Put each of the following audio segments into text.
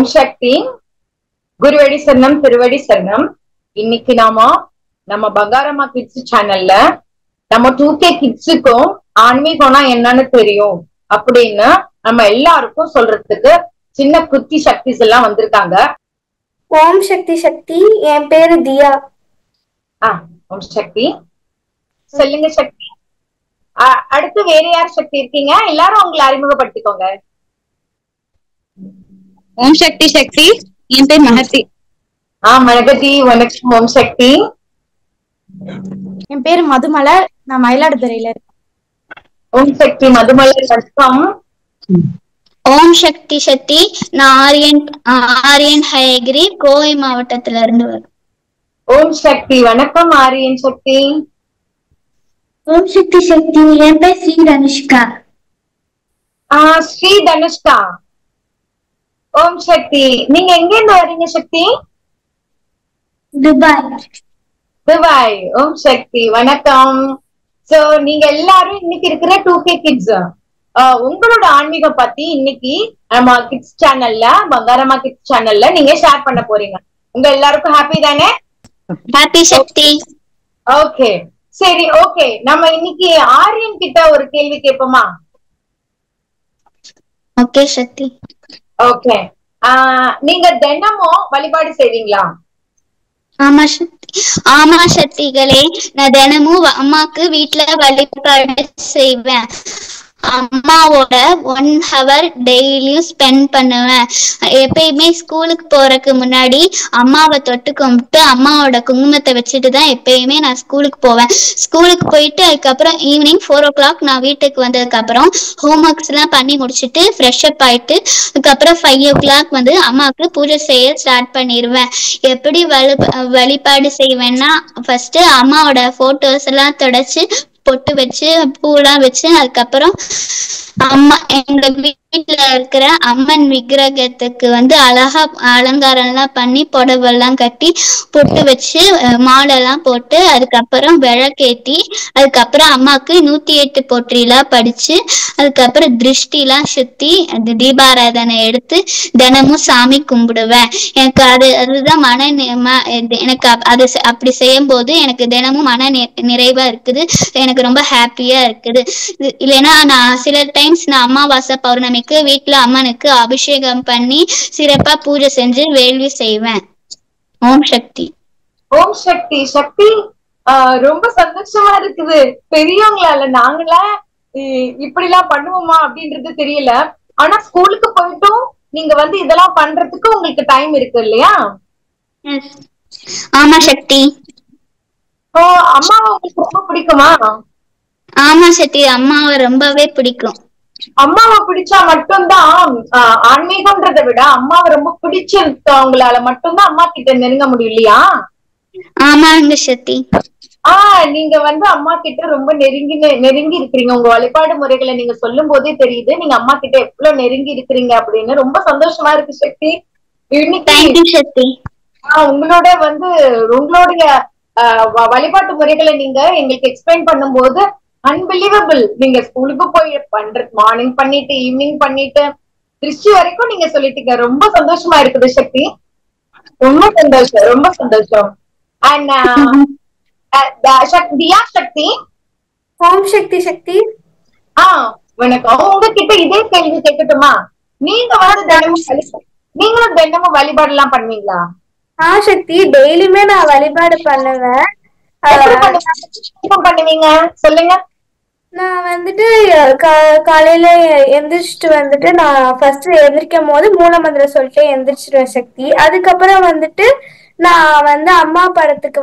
ஓம் சக்தி. குருவடி சரணம், திருவடி சரணம். இன்னைக்கு நம்ம பங்காரம்மா கிட்ஸ் சேனல்ல நம்ம 2K கிட்ஸுக்கும் ஆன்மீகம்னா என்னன்னு தெரியும் அப்படின்னு நம்ம எல்லாருக்கும் சொல்றதுக்கு சின்ன குட்டி சக்திஸ் எல்லாம் வந்திருக்காங்க. ஓம் சக்தி. சக்தி, என் பேரு தியா. ஓம் சக்தி. சொல்லுங்க சக்தி. அடுத்து வேற யார் சக்தி இருக்கீங்க? எல்லாரும் உங்களை அறிமுகப்படுத்திக்கோங்க. ஓம் சக்தி. சக்தி, என் பேர் மகதி. மகதி, வணக்கம். ஓம் சக்தி. என் பேரு மதுமலர், நான் மயிலாடுதுறையில இருக்கேன். ஓம் சக்தி. மதுமலர், வணக்கம். ஓம் சக்தி. சக்தி, நான் ஆரியன் ஹயகிரி, கோவை மாவட்டத்துல இருந்து வரேன். ஓம் சக்தி. வணக்கம் ஆரியன் சக்தி. ஓம் சக்தி. சக்தி, என் பேர் ஸ்ரீ தனுஷ்கா. ஸ்ரீ தனுஷ்கா. ஓம் சக்தி. நீங்க எங்க இருந்து வரீங்க சக்தி? துபாய். ஓம் சக்தி, வணக்கம். சோ நீங்க எல்லாரும் இன்னைக்கு இருக்கிற 2K கிட்ஸ் உங்களோட ஆன்மீகம் பத்தி இன்னைக்கு நம்ம கிட்ஸ் சேனல்ல, பங்காரம்மா கிட்ஸ் சேனல்ல நீங்க ஷேர் பண்ண போறீங்க. உங்க எல்லாருக்கும் ஹாப்பி தானே? ஹாப்பி சக்தி. ஓகே, சரி. ஓகே, நம்ம இன்னைக்கு ஆரியன் கிட்ட ஒரு கேள்வி கேட்போமா? ஓகே சக்தி. ஓகே. நீங்க தினமும் வழிபாடு செய்வீங்களா? ஆமா சக்திகளே, நான் தினமும் அம்மாக்கு வீட்டுல வழிபாடு செய்வேன். அம்மாவோட 1 hour டெய்லியும் ஸ்பெண்ட் பண்ணுவேன். எப்பயுமே ஸ்கூலுக்கு போறதுக்கு முன்னாடி அம்மாவை தொட்டு கும்பிட்டு அம்மாவோட குங்குமத்தை வச்சுட்டு தான் எப்பயுமே நான் ஸ்கூலுக்கு போவேன். ஸ்கூலுக்கு போயிட்டு அதுக்கப்புறம் ஈவினிங் 4 o'clock நான் வீட்டுக்கு வந்ததுக்கு அப்புறம் ஹோம் ஒர்க்ஸ் எல்லாம் பண்ணி முடிச்சுட்டு ஃப்ரெஷ் அப் ஆயிட்டு அதுக்கப்புறம் 5 o'clock அம்மாவுக்கு பூஜை செய்ய ஸ்டார்ட் பண்ணிடுவேன். எப்படி வழிபாடு செய்வேன்னா, ஃபர்ஸ்ட் அம்மாவோட போட்டோஸ் எல்லாம் தொடச்சு பொட்டு வச்சு பூலாம் வச்சு அதுக்கப்புறம் அம்மா எங்க வீட்டுல இருக்கிற அம்மன் விக்கிரகத்துக்கு அழகா அலங்காரம் எல்லாம் பண்ணி புடவெல்லாம் கட்டி பொட்டு வச்சு மாலைலாம் போட்டு அதுக்கப்புறம் விளக்கேத்தி அதுக்கப்புறம் அம்மாவுக்கு 108 போற்றிலாம் படிச்சு அதுக்கப்புறம் திருஷ்டிலாம் சுத்தி அந்த தீபாராதனை எடுத்து தினமும் சாமி கும்பிடுவேன். எனக்கு அதுதான் எனக்கு அது அப்படி செய்யும் போது எனக்கு தினமும் மன நிறைவா இருக்குது. எனக்கு ரொம்ப ஹாப்பியா இருக்குது. இல்லைன்னா நான் சில டைம்ஸ் நான் அமாவாசை பௌர்ணமிக்கு வீட்டுல அம்மனுக்கு அபிஷேகம் பண்ணி சிறப்பா பூஜை செஞ்சு வேள்வி செய்வேன். ஓம் சக்தி. ஓம் சக்தி. சக்தி, ரொம்ப சந்தோஷமா இருக்குது. பெரியவங்களால நாங்களா இப்படி எல்லாம் பண்ணுவோமா அப்படின்றது தெரியல. ஆனா ஸ்கூலுக்கு போயிட்டும் நீங்க இதெல்லாம் பண்றதுக்கு உங்களுக்கு டைம் இருக்கு இல்லையா? ஆமா சக்தி. அம்மாவை உங்களுக்கு ரொம்ப பிடிக்குமா? ஆமா சக்தி, அம்மாவை ரொம்பவே பிடிக்கும். அம்மாவை பிடிச்சா மட்டும்தான் ஆன்மீகம்ன்றதை விட அம்மாவை ரொம்ப பிடிச்சிருக்கவங்களால மட்டும்தான் அம்மா கிட்ட நெருங்க முடியும் இல்லையா? ஆமாங்க சக்தி. நீங்க அம்மா கிட்ட ரொம்ப நெருங்கி இருக்கிறீங்க. உங்க வழிபாடு முறைகளை நீங்க சொல்லும் போதே தெரியுது நீங்க அம்மா கிட்ட எவ்வளவு நெருங்கி இருக்கிறீங்க அப்படின்னு. ரொம்ப சந்தோஷமா இருக்கு சக்தி. இன்னைக்கு உங்களோட உங்களுடைய வழிபாட்டு முறைகளை நீங்க எங்களுக்கு எக்ஸ்பிளைன் பண்ணும்போது அன்பிலீவபிள். நீங்க ஸ்கூலுக்கு போய் மார்னிங் பண்ணிட்டு ஈவினிங் பண்ணிட்டு திருச்சி வரைக்கும் நீங்க சொல்லிட்டீங்க. ரொம்ப சந்தோஷமா இருக்குது சக்தி. ரொம்ப சந்தோஷம், ரொம்ப சந்தோஷம். அண்ட் தியா சக்தி. ஓம் சக்தி. சக்தி, வணக்கம். உங்ககிட்ட இதே கேள்வி கேட்கட்டுமா? நீங்களும் தினமும் வழிபாடு எல்லாம் பண்ணுவீங்களா? சக்தி, டெய்லியுமே நான் வழிபாடு பண்ணுவேன். பண்ணுவீங்க சொல்லுங்க. நான் காலையில எந்திரிச்சிட்டு நான் ஃபர்ஸ்ட் எந்திரிக்கும் போது மூல மந்திரம் சொல்லிட்டு எந்திரிச்சிருவேன் சக்தி. அதுக்கப்புறம் நான் அம்மா படத்துக்கு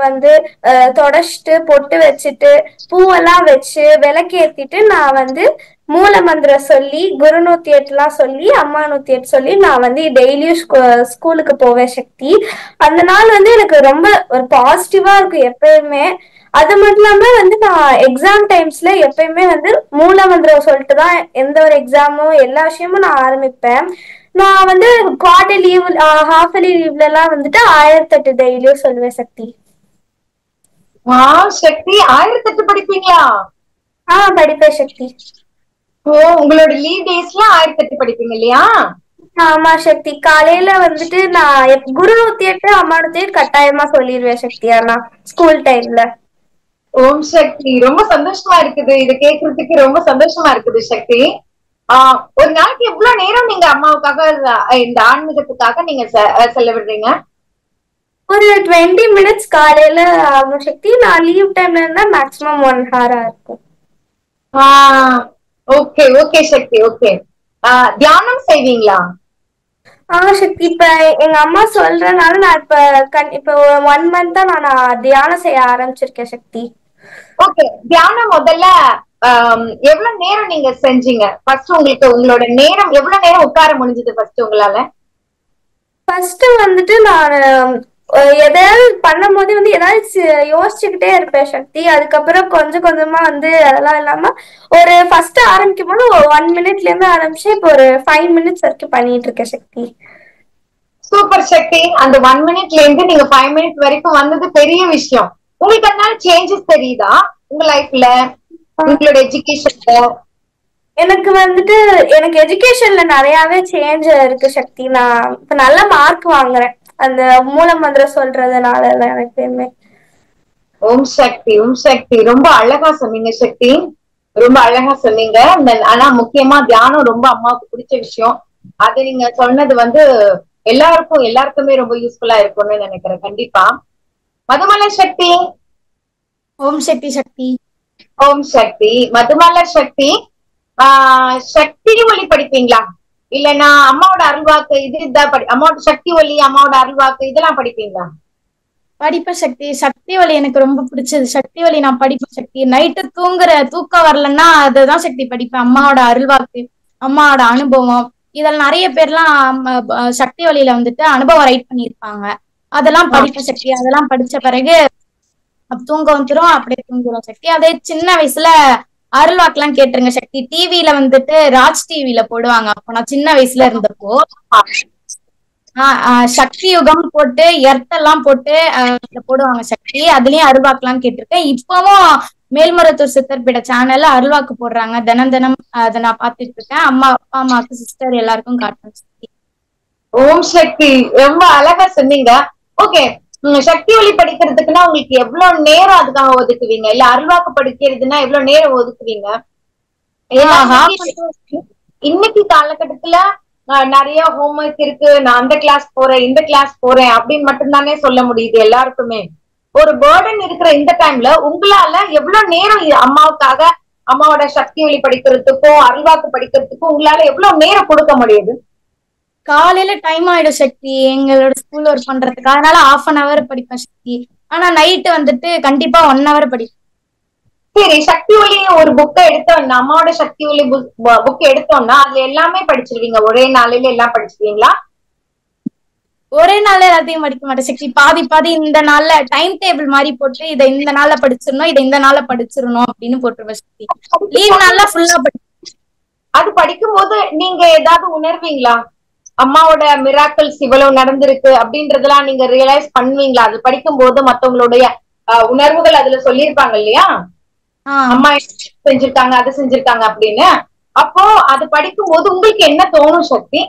தொடச்சிட்டு பொட்டு வச்சுட்டு பூவெல்லாம் வச்சு விளக்கேத்திட்டு நான் மூல மந்திரம் சொல்லி குரு 108 சொல்லி அம்மா 108 சொல்லி நான் டெய்லியும் ஸ்கூலுக்கு போவேன் சக்தி. அந்த நாள் எனக்கு ரொம்ப ஒரு பாசிட்டிவா இருக்கும் எப்பயுமே. அது மட்டும் இல்லாம நான் எக்ஸாம் டைம்ஸ்ல எப்பயுமே மூல மந்திரம் சொல்லிட்டு தான் எந்த ஒரு எக்ஸாமும் எல்லா விஷயமும் நான் ஆரம்பிப்பேன். நான் குவார்டர் லீவ் ஹாஃபலி லீவ்ல எல்லாம் 1008 டெய்லியும் சொல்லுவேன் சக்தி. சக்தி, 1008 படிப்பீங்களா? படிப்பேன் சக்தி. உங்களோட லீவ் டேஸ்ல 1008 படிப்பீங்க இல்லையா? ஆமா சக்தி, காலையில வந்துட்டு நான் குரு நூத்தியெட்டு அம்மா நூத்தியெட்டு கட்டாயமா சொல்லிடுவேன் சக்தி. ஆனா ஸ்கூல் டைம்ல. ஓம் சக்தி, ரொம்ப சந்தோஷமா இருக்குது. இது கேக்குறதுக்கு ரொம்ப சந்தோஷமா இருக்குது சக்தி. ஒரு நாளைக்கு எவ்வளவு நேரம் நீங்க அம்மாவுக்காக இந்த ஆன்மீகத்துக்காக நீங்க செலவிடுறீங்க? ஒரு 20 minutes காலையில ஆகும் சக்தி. நான் லீவ் டைம்ல இருந்தா மேக்ஸிமம் 1 hour இருக்கும். ஓகே ஓகே சக்தி, ஓகே. தியானம் செய்வீங்களா? சக்தி, இப்ப எங்க அம்மா சொல்றதுனால நான் இப்ப 1 month தான் நான் தியானம் செய்ய ஆரம்பிச்சிருக்கேன் சக்தி. ஓகே, தியானம் முதல்ல எவ்வளவு நேரம் நீங்க செஞ்சீங்க? ஃபர்ஸ்ட் உங்களுக்கு உங்களோட நேரம் எவ்வளவு நேரம் உட்கார முடிஞ்சது ஃபர்ஸ்ட் உங்களால? ஃபர்ஸ்ட் வந்துட்டு நான் எதையாவது பண்ணும் போதே வந்து ஏதாவது யோசிச்சுக்கிட்டே இருப்பேன் சக்தி. அதுக்கப்புறம் கொஞ்சம் கொஞ்சமா வந்து அதெல்லாம் இல்லாம ஒரு ஃபர்ஸ்ட் ஆரம்பிக்கும் போது 1 minute இருந்து ஆரம்பிச்சு இப்போ ஒரு 5 minutes வரைக்கும் பண்ணிட்டு இருக்கேன் சக்தி. சூப்பர் சக்தி. அந்த 1 minute இருந்து நீங்க 5 minutes வரைக்கும் வந்தது பெரிய விஷயம். உங்களுக்கு அதனால சேஞ்சஸ் தெரியுதா உங்க லைஃப்ல, உங்களோட எஜுகேஷன்ல? எனக்கு வந்துட்டு எனக்கு எஜுகேஷன்ல நிறையவே சேஞ்ச் இருக்கு சக்தி. நான் இப்ப நல்ல மார்க் வாங்குறேன் அந்த மூல மந்திரம் சொல்றதுனால எனக்குமே. ஓம் சக்தி, ஓம் சக்தி. ரொம்ப அழகா சொன்னீங்க சக்தி, ரொம்ப அழகா சொன்னீங்க. ஆனா முக்கியமா தியானம் ரொம்ப அம்மாவுக்கு பிடிச்ச விஷயம். அது நீங்க சொன்னது வந்து எல்லாருக்குமே ரொம்ப யூஸ்ஃபுல்லா இருக்கும்னு நினைக்கிறேன். கண்டிப்பா. மதுமலர் சக்தி. ஓம் சக்தி. சக்தி ஓம் சக்தி. மதுமலர் சக்தி, சக்தி ஒலி படிப்பீங்களா? இல்லன்னா அம்மாவோட அருள்வாக்கு இதுதான் அம்மாவோட சக்தி ஒலி, அம்மாவோட அருள்வாக்கு இதெல்லாம் படிப்பீங்களா? படிப்பேன் சக்தி. சக்தி ஒலி எனக்கு ரொம்ப பிடிச்சது. சக்தி ஒலி நான் படிப்பேன் சக்தி. நைட்டு தூக்கம் வரலன்னா அதுதான் சக்தி படிப்பேன். அம்மாவோட அருள்வாக்கு, அம்மாவோட அனுபவம், இதெல்லாம் நிறைய பேர்லாம் சக்தி ஒலியில வந்துட்டு அனுபவம் ரைட் பண்ணியிருப்பாங்க. அதெல்லாம் படிப்பேன் சக்தி. அதெல்லாம் படிச்ச பிறகு தூங்க வந்துரும், அப்படியே தூங்கிடும் சக்தி. அதே சின்ன வயசுல அருள்வாக்கெல்லாம் கேட்டுருங்க சக்தி. டிவில வந்துட்டு ராஜ் டிவில போடுவாங்க. அப்போ நான் சின்ன வயசுல இருந்தப்போ சக்தி யுகம் போட்டு எர்த்தெல்லாம் போட்டு போடுவாங்க சக்தி. அதுலயும் அருள்வாக்கெல்லாம் கேட்டிருக்கேன். இப்பவும் மேல்மருவத்தூர் சித்தர்பீட சேனல்ல அருள்வாக்கு போடுறாங்க. தினம் அதை நான் பாத்துட்டு இருக்கேன். அப்பா அம்மாக்கு சிஸ்டர் எல்லாருக்கும் காட்டுறேன் சக்தி. ஓம் சக்தி, ரொம்ப அழகா சொன்னீங்க. ஓகே, சக்தி ஒலி படிக்கிறதுக்குன்னா உங்களுக்கு எவ்வளவு நேரம் அதுக்காக ஒதுக்குவீங்க? இல்ல அருள்வாக்கு படிக்கிறதுன்னா எவ்வளவு நேரம் ஒதுக்குவீங்க? இன்னைக்கு காலகட்டத்துல நிறைய ஹோம்ஒர்க் இருக்கு, நான் அந்த கிளாஸ் போறேன் இந்த கிளாஸ் போறேன் அப்படின்னு மட்டும்தானே சொல்ல முடியுது எல்லாருக்குமே. ஒரு பேர்டன் இருக்கிற இந்த டைம்ல உங்களால எவ்வளவு நேரம் அம்மாவுக்காக, அம்மாவோட சக்தி ஒலி படிக்கிறதுக்கும் அருள்வாக்கு படிக்கிறதுக்கும் உங்களால எவ்வளவு நேரம் கொடுக்க முடியுது? காலையில டைம் ஆயிடும் சக்தி எங்களோட ஸ்கூல் ஒர்க் பண்றதுக்கு. அதனால 1/2 hour படிப்பேன் சக்தி. ஆனா நைட்டு வந்துட்டு கண்டிப்பா 1 hour படிப்பேன். சரி, சக்தி ஒலி ஒரு புக்கை எடுத்தோம்னா, அம்மாவோட சக்தி ஒலி புக் எடுத்தோம்னா அதுல எல்லாமே படிச்சிருவீங்க? ஒரே நாளையில எல்லாம் படிச்சிருவீங்களா? ஒரே நாள்ல எல்லாத்தையும் படிக்க மாட்டேன் சக்தி. பாதி இந்த நாள்ல டைம் டேபிள் மாதிரி போட்டு இதை இந்த நாள்ல படிச்சிடணும், இதை இந்த நாள்ல படிச்சிடணும் அப்படின்னு போட்டுருவேன் சக்தி. லீவ் நாள்ல ஃபுல்லா அது படிக்கும் போது நீங்க ஏதாவது உணர்வீங்களா? அம்மாவோட மிராக்கிள்ஸ் இவ்வளவு நடந்திருக்கு அப்படின்றதெல்லாம் நீங்க ரியலைஸ் பண்ணுவீங்களா? அது படிக்கும் போது மத்தவங்களுடைய உணர்வுகள் அதுல சொல்லியிருப்பாங்க இல்லையா, அம்மா செஞ்சிருக்காங்க அதை செஞ்சிருக்காங்க அப்படின்னு. அப்போ அது படிக்கும் போது உங்களுக்கு என்ன தோணும் சக்தி?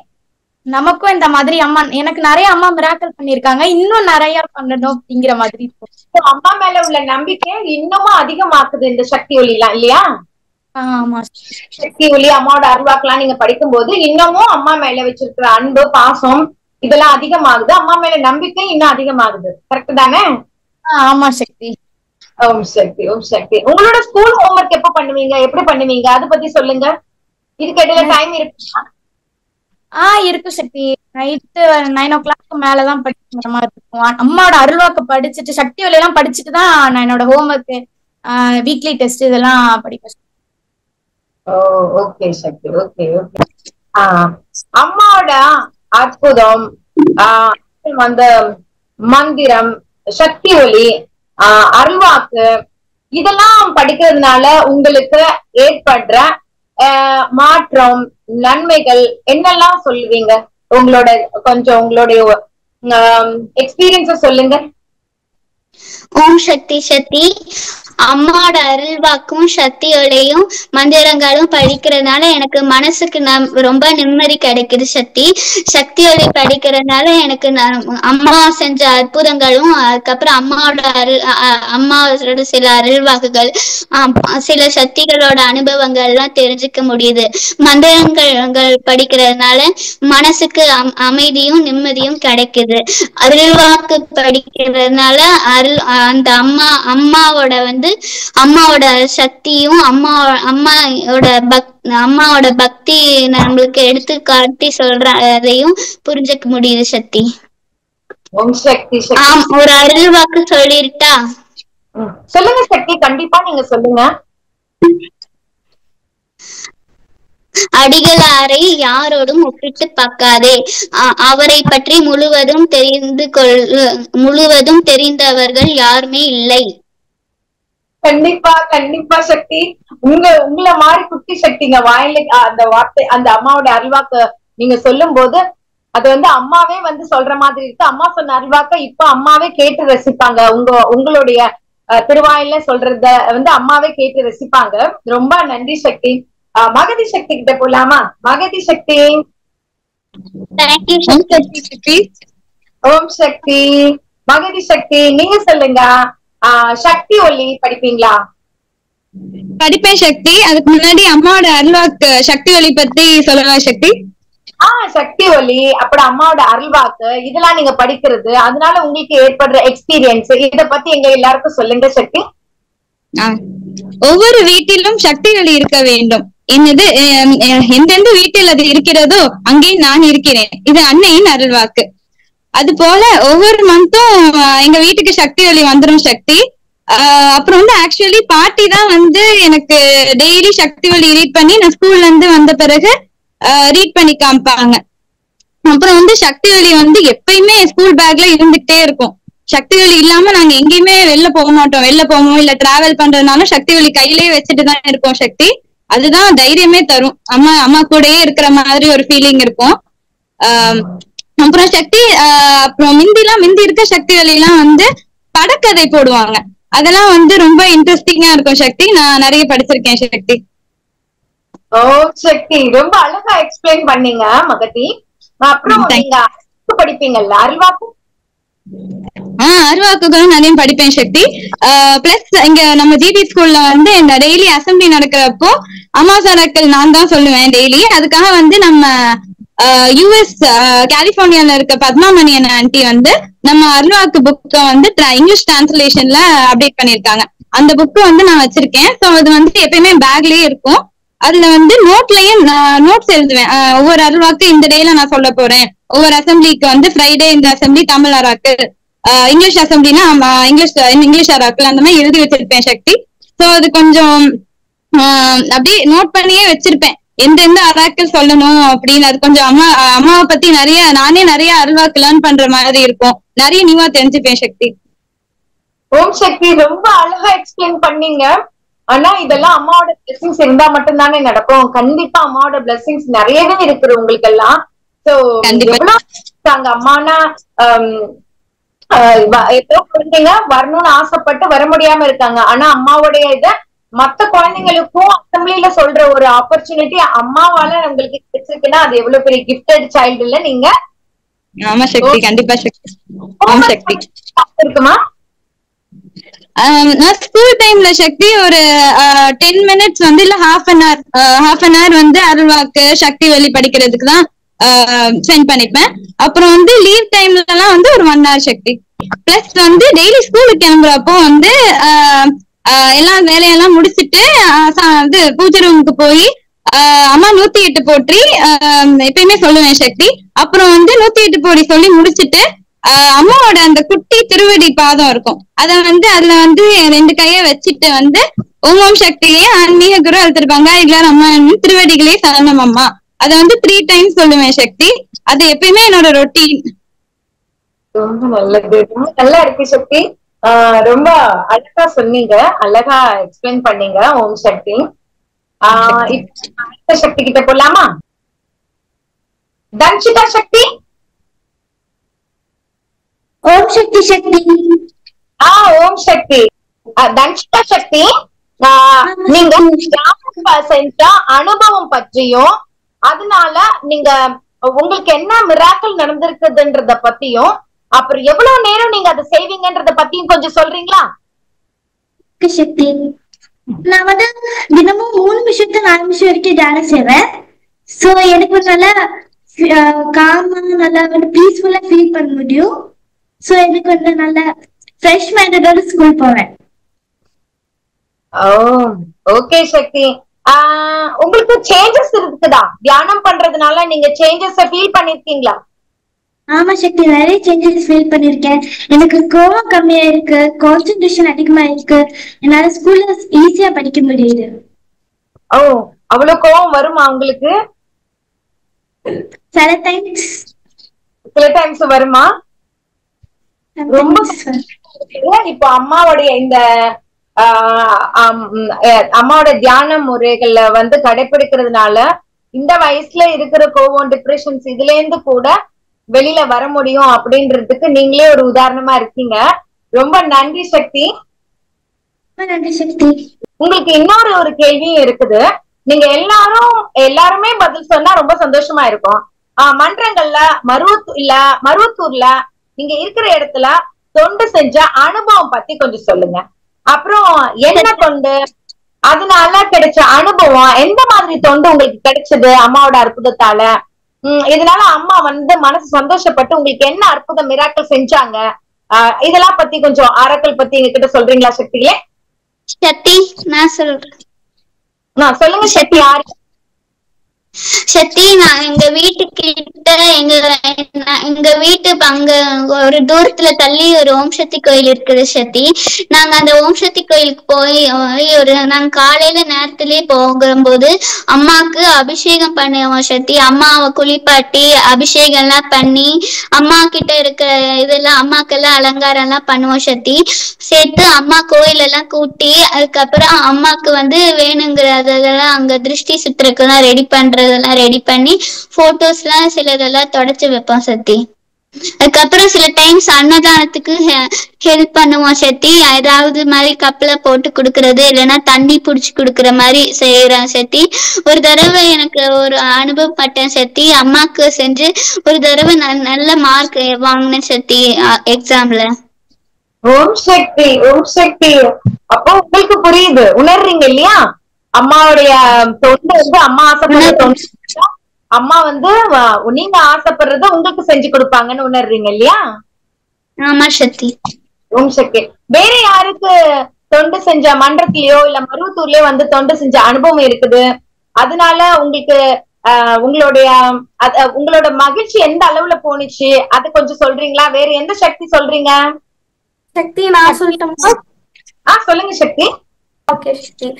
நமக்கும் இந்த மாதிரி அம்மா, எனக்கு நிறைய அம்மா மிராக்கிள் பண்ணிருக்காங்க, இன்னும் நிறைய பண்ணணும் அப்படிங்கிற மாதிரி. அம்மா மேல உள்ள நம்பிக்கை இன்னமும் அதிகமாக்குது இந்த சக்தி ஒலி எல்லாம் இல்லையா? ஆமா, சக்தி ஒலி அம்மாவோட அருள்வாக்கெல்லாம் நீங்க படிக்கும் போது இன்னமும் அம்மா மேல வச்சிருக்கிற அன்பு பாசம் இதெல்லாம் அதிகமாகுது, அம்மா மேல நம்பிக்கை இன்னும் அதிகமாகுது. கரெக்ட் தானே? ஆமா சக்தி. ஓம் சக்தி, ஓம் சக்தி. உங்களோட ஸ்கூல் ஹோம்ஒர்க் எப்ப பண்ணுவீங்க, எப்படி பண்ணுவீங்க, அதை பத்தி சொல்லுங்க. இதுக்கு இடையில டைம் இருக்குமா? இருக்கு சக்தி. நைட்டு 9 o'clock மேலதான் படிக்கிற மாதிரி இருக்கும். அம்மாவோட அருள்வாக்கு படிச்சுட்டு சக்தி ஒலி எல்லாம் படிச்சுட்டுதான் நான் என்னோட ஹோம்ஒர்க், வீக்லி டெஸ்ட் இதெல்லாம் படிப்பேன். ஓகே சக்தி, ஓகே ஓகே. அம்மாவோட அற்புதம், அந்த மந்திரம், சக்தி ஒலி, அருள்வாக்கு இதெல்லாம் படிக்கிறதுனால உங்களுக்கு ஏற்படுற மாற்றம், நன்மைகள் என்னெல்லாம் சொல்லுவீங்க? உங்களுடைய எக்ஸ்பீரியன்ஸ சொல்லுங்க. ஓம் சக்தி. சக்தி, அம்மாவோட அருள்வாக்கும் சக்தி ஒளியும் மந்திரங்களும் படிக்கிறதுனால எனக்கு மனசுக்கு ரொம்ப நிம்மதி கிடைக்குது சக்தி. சக்தி ஒளி படிக்கிறதுனால எனக்கு அம்மா செஞ்ச அற்புதங்களும் அதுக்கப்புறம் அம்மாவோட சில அருள்வாக்குகள் சில சக்திகளோட அனுபவங்கள் எல்லாம் தெரிஞ்சுக்க முடியுது. மந்திரங்கள் படிக்கிறதுனால மனசுக்கு அமைதியும் நிம்மதியும் கிடைக்குது. அருள்வாக்கு படிக்கிறதுனால அந்த அம்மாவோட சக்தியும் அம்மாவோட பக்தி நம்மளுக்கு எடுத்து காட்டி சொல்றதையும் புரிஞ்சுக்க முடியுது சக்தி. ஒரு அருள்வாக்கு சொல்லிருட்டா? சொல்லுங்க சக்தி, கண்டிப்பா நீங்க சொல்லுங்க. அடிகளாரை யாரோடும் ஒப்பிட்டு பார்க்காதே, அவரை பற்றி முழுவதும் தெரிந்தவர்கள் யாருமே இல்லை. கண்டிப்பா கண்டிப்பா சக்தி. உங்களை மாதிரி குட்டி சக்திங்க வாயில அந்த வார்த்தை, அந்த அம்மாவோட அருள்வாக்கு நீங்க சொல்லும் போது அது அம்மாவே சொல்ற மாதிரி இருக்கு. அம்மா சொன்ன அருள்வாக்க இப்ப அம்மாவே கேட்டு ரசிப்பாங்க. உங்களுடைய திருவாயில சொல்றத அம்மாவே கேட்டு ரசிப்பாங்க. ரொம்ப நன்றி சக்தி. மகதி சக்தி கிட்ட போலாமா? மகதி சக்தி. ஓம் சக்தி. மகதி சக்தி நீங்க சொல்லுங்க. சக்தி ஒலி படிப்பீங்களா? படிப்பேன் சக்தி. அதுக்கு முன்னாடி அம்மாவோட அருள்வாக்கு சக்தி ஒலி பத்தி சொல்லலாம் சக்தி. சக்தி ஒலி அப்புறம் அம்மாவோட அருள்வாக்கு இதெல்லாம் நீங்க படிக்கிறது, அதனால உங்களுக்கு ஏற்படுற எக்ஸ்பீரியன்ஸ் இத பத்தி எங்க எல்லாருக்கும் சொல்லுங்க சக்தி. ஒவ்வொரு வீட்டிலும் சக்தி ஒலி இருக்க வேண்டும். என்னது எந்தெந்த வீட்டில் அது இருக்கிறதோ அங்கே நான் இருக்கிறேன். இது அன்னையின் அருள்வாக்கு. அது போல ஒவ்வொரு மந்த்தும் எங்க வீட்டுக்கு சக்தி ஒலி வந்துடும் சக்தி. அப்புறம் ஆக்சுவலி பாட்டி தான் எனக்கு டெய்லி சக்தி ஒலி ரீட் பண்ணி நான் ஸ்கூல்ல இருந்து வந்த பிறகு ரீட் பண்ணி காமிப்பாங்க. அப்புறம் சக்தி ஒலி எப்பயுமே ஸ்கூல் பேக்ல இருந்துகிட்டே இருக்கும். சக்தி ஒலி இல்லாம நாங்க எங்கேயுமே வெளில போக மாட்டோம். வெளில போவோம் இல்ல டிராவல் பண்றதுனாலும் சக்தி ஒலி கையிலேயே வச்சுட்டுதான் இருக்கோம் சக்தி. அதுதான் தைரியமே தரும். அம்மா கூடயே இருக்கிற மாதிரி ஒரு ஃபீலிங் இருக்கும். அப்புறம் சக்தி அப்புறம் முந்தி இருக்க சக்தி ஒலி எல்லாம் படக்கதை போடுவாங்க. அதெல்லாம் ரொம்ப இன்ட்ரெஸ்டிங்கா இருக்கும் சக்தி. நான் நிறைய படிச்சிருக்கேன் சக்தி. ஓ சக்தி, ரொம்ப அழகா எக்ஸ்பிளைன் பண்ணீங்க மகதி. அப்புறம் நீங்க படிப்பீங்கல்ல அருள்வாக்கு? அருள்வாக்குகளும் நிறைய படிப்பேன் சக்தி. பிளஸ் இங்க நம்ம ஜிடி ஸ்கூல்ல இந்த டெய்லி அசம்பிளி நடக்கிறப்போ அமாசாராக்கள் நான் தான் சொல்லுவேன் டெய்லி. அதுக்காக நம்ம யூஎஸ் கலிபோர்னியால இருக்க பத்மாமணியன் ஆண்டி நம்ம அருள்வாக்கு புக்க இங்கிலீஷ் டிரான்ஸ்லேஷன்ல அப்டேட் பண்ணிருக்காங்க. அந்த புக்கு நான் வச்சிருக்கேன். சோ அது எப்பயுமே பேக்லயே இருக்கும். அதுல நோட்லயும் நோட்ஸ் எழுதுவேன். ஒவ்வொரு அருள்வாக்கு இந்த டேல நான் சொல்ல போறேன். ஒவ்வொரு அசம்பிளிக்கு ஃப்ரைடே இந்த assembly Tamil Araku, English அசம்பிளினா English Araku அந்த மாதிரி எழுதி வச்சிருப்பேன் சக்தி. சோ அது கொஞ்சம் அப்படியே நோட் பண்ணியே வச்சிருப்பேன் எந்தெந்த அராக்கள் சொல்லணும் அப்படின்னு. அது கொஞ்சம் அம்மாவை பத்தி நானே நிறைய அருள்வாக்கு லேர்ன் பண்ற மாதிரி இருக்கும். நிறைய நியூவா தெரிஞ்சுப்பேன் சக்தி. ஓம் சக்தி, ரொம்ப அழகா எக்ஸ்பிளைன் பண்ணீங்க. ஆனா இதெல்லாம் அம்மாவோட பிளெஸிங்ஸ் இருந்தா மட்டும்தானே நடக்கும். கண்டிப்பா அம்மாவோட பிளெஸிங்ஸ் நிறையவே இருக்குது உங்களுக்கு எல்லாம். சோ அம்மானா ஏதோ குழந்தைங்க வரணும்னு ஆசைப்பட்டு வர முடியாம இருக்காங்க. ஆனா அம்மாவுடைய இத மத்த குழந்தைங்களுக்கும் அசம்பிளில சொல்ற ஒரு ஆப்பர்ச்சுனிட்டி அம்மாவால உங்களுக்கு கிடைச்சிருக்குன்னா அது எவ்வளவு பெரிய கிஃப்டட் சைல்டு இல்ல நீங்க? ஆமா சக்தி, கண்டிப்பா சக்தி. இருக்குமா? நான் ஸ்கூல் டைம்ல சக்தி ஒரு 10 minutes இல்ல half an hour அருள்வாக்கு சக்தி ஒலி படிக்கிறதுக்கு தான் ஸ்பெண்ட் பண்ணிப்பேன். அப்புறம் லீவ் டைம்ல எல்லாம் ஒரு 1 hour சக்தி. பிளஸ் டெய்லி ஸ்கூலுக்கு கிளம்புறப்போ எல்லாம் வேலையெல்லாம் முடிச்சுட்டு பூஜை ரூமுக்கு போய் அம்மா 108 போற்றி எப்பயுமே சொல்லுவேன் சக்தி. அப்புறம் 108 போடி சொல்லி முடிச்சுட்டு அம்மாவோட அந்த குட்டி திருவடி பாதம் இருக்கும். அத அதுல 2 கைய வச்சுட்டு ஓம் சக்தியே ஆன்மீக குரு அழுத்திருப்பாங்க எல்லாரும் அம்மா திருவடிகளே சரணம் அம்மா. அத 3 times சொல்லுவேன் சக்தி. அது எப்பயுமே என்னோட ரொட்டீன். ரொம்ப நல்லது, ரொம்ப நல்லா இருக்கு சக்தி. ரொம்ப அழகா சொன்னீங்க, அழகா எக்ஸ்பிளைன் பண்ணீங்க ஓம் சக்தி. இப்ப சக்தி கிட்ட போலாமா? தன்ஷிகா சக்தி. ஓம் சக்தி. ஓம் சக்தி. தன்ஷிகா சக்தி, நீங்க தியானம் செஞ்ச அனுபவம் பற்றியும், அதனால நீங்க உங்களுக்கு என்ன மிராக்கிள் நடந்திருக்குதுன்றத பத்தியும், அப்புறம் எவ்வளவு நேரம் நீங்க அதை செய்வீங்கன்றத பத்தியும் கொஞ்சம் சொல்றீங்களா? சக்தி, நான் வந்து தினமும் 3 நிமிஷத்து 4 நிமிஷம் வரைக்கும் தியானம் செய்வேன். சோ எனக்கு நல்லா காமா நல்லா வந்து பீஸ்ஃபுல்லா ஃபீல் பண்ண முடியும். சோ எனக்கு வந்து நல்லா ஃப்ரெஷ் மைண்டோட ஸ்கூல் போவேன். ஓகே சக்தி, உங்களுக்கு சேஞ்சஸ் இருக்குதா? தியானம் பண்றதுனால நீங்க சேஞ்சஸ் ஃபீல் பண்ணிருக்கீங்களா? ஆமா சக்தி, நிறைய சேஞ்சஸ் ஃபீல் பண்ணிருக்கேன். எனக்கு கோவம் கம்மியா இருக்கு, கான்சென்ட்ரேஷன் அதிகமா இருக்கு, என்னால ஸ்கூல்ல ஈஸியா படிக்க முடியுது. அவ்வளவு கோவம் வருமா உங்களுக்கு? சில டைம்ஸ் வருமா? ரொம்ப இப்போ அம்மாவுடைய இந்த அம்மாவோட தியான முறைகள்ல வந்து கடைபிடிக்கிறதுனால இந்த வயசுல இருக்கிற கோவம், டிப்ரெஷன்ஸ் இதுல இருந்து கூட வெளியில வர முடியும் அப்படின்றதுக்கு நீங்களே ஒரு உதாரணமா இருக்கீங்க. ரொம்ப நன்றி சக்தி. நன்றி சக்தி. உங்களுக்கு இன்னொரு ஒரு கேள்வியும் இருக்குது. நீங்க எல்லாருமே பதில் சொன்னா ரொம்ப சந்தோஷமா இருக்கும். மன்றங்கள்ல மருவத்தூர்ல நீங்க இருக்கிற இடத்துல தொண்டு செஞ்ச அனுபவம் பத்தி கொஞ்சம் சொல்லுங்க. அப்புறம் என்ன தொண்டு, அதனால கிடைச்ச அனுபவம், எந்த மாதிரி தொண்டு உங்களுக்கு கிடைச்சது அம்மாவோட அற்புதத்தால, இதனால அம்மா வந்து மனசு சந்தோஷப்பட்டு உங்களுக்கு என்ன அற்புத மிராக்கள் செஞ்சாங்க, இதெல்லாம் பத்தி கொஞ்சம் ஆராய்கள் பத்தி எங்ககிட்ட சொல்றீங்களா சக்தியே? சக்தி, நான் சொல்றேன். சொல்லுங்க சக்தி. யாரு சக்தி, நான் எங்க வீட்டுக்கிட்ட எங்க வீட்டு அங்க ஒரு தூரத்துல தள்ளி ஒரு ஓம் சக்தி கோயில் இருக்குது சக்தி. நாங்க அந்த ஓம் சக்தி கோயிலுக்கு போய் நாங்க காலையில நேரத்திலேயே போகும்போது அம்மாக்கு அபிஷேகம் பண்ணுவோம் சக்தி. அம்மாவை குளிப்பாட்டி அபிஷேகம் எல்லாம் பண்ணி அம்மா கிட்ட இருக்கிற இதெல்லாம் அம்மாக்கெல்லாம் அலங்காரம் எல்லாம் பண்ணுவோம் சக்தி. சேர்த்து அம்மா கோயில் எல்லாம் கூட்டி அதுக்கப்புறம் அம்மாக்கு வந்து வேணுங்கிறதெல்லாம் அங்க திருஷ்டி சுத்திரக்கெல்லாம் ரெடி பண்றதெல்லாம் ரெடி பண்ணி போட்டோஸ் எல்லாம் சிலதெல்லாம் தொடச்சு வைப்போம் சக்தி. அதுக்கப்புறம் சில டைம்ஸ் அன்னதானத்துக்கு ஹெல்ப் பண்ணுவோம் சக்தி. ஏதாவது மாதிரி கப்பல போட்டு குடுக்கறது, இல்லைன்னா தண்ணி புடிச்சு குடுக்கற மாதிரி செய்யறேன் சக்தி. ஒரு தடவை எனக்கு ஒரு அனுபவப்பட்டேன் சக்தி. அம்மாக்கு செஞ்சு ஒரு தடவை நல்ல மார்க் வாங்கினேன் சக்தி எக்ஸாம்ல. ஓம் சக்தி, ஓம் சக்தி. அப்போ உங்களுக்கு புரியுது, உணர்றீங்க இல்லையா? அம்மாவுடைய தொண்டு வந்து அம்மா ஆசைப்படுற தொண்டு, அம்மா வந்து நீங்க ஆசைப்படுறத உங்களுக்கு செஞ்சு கொடுப்பாங்கன்னு உணர்றீங்க இல்லையா? ஆமா சக்தி. ஓம் சக்தி. வேற யாருக்கு தொண்டு செஞ்ச மன்றத்திலயோ இல்ல மருவத்தூர்லயோ வந்து தொண்டு செஞ்ச அனுபவம் இருக்குது? அதனால உங்களுக்கு உங்களோட மகிழ்ச்சி எந்த அளவுல போனுச்சு அது கொஞ்சம் சொல்றீங்களா? வேற எந்த சக்தி சொல்றீங்க? சக்தி, நான் சொல்லட்டுமா? சொல்லுங்க சக்தி. ஓகே சக்தி.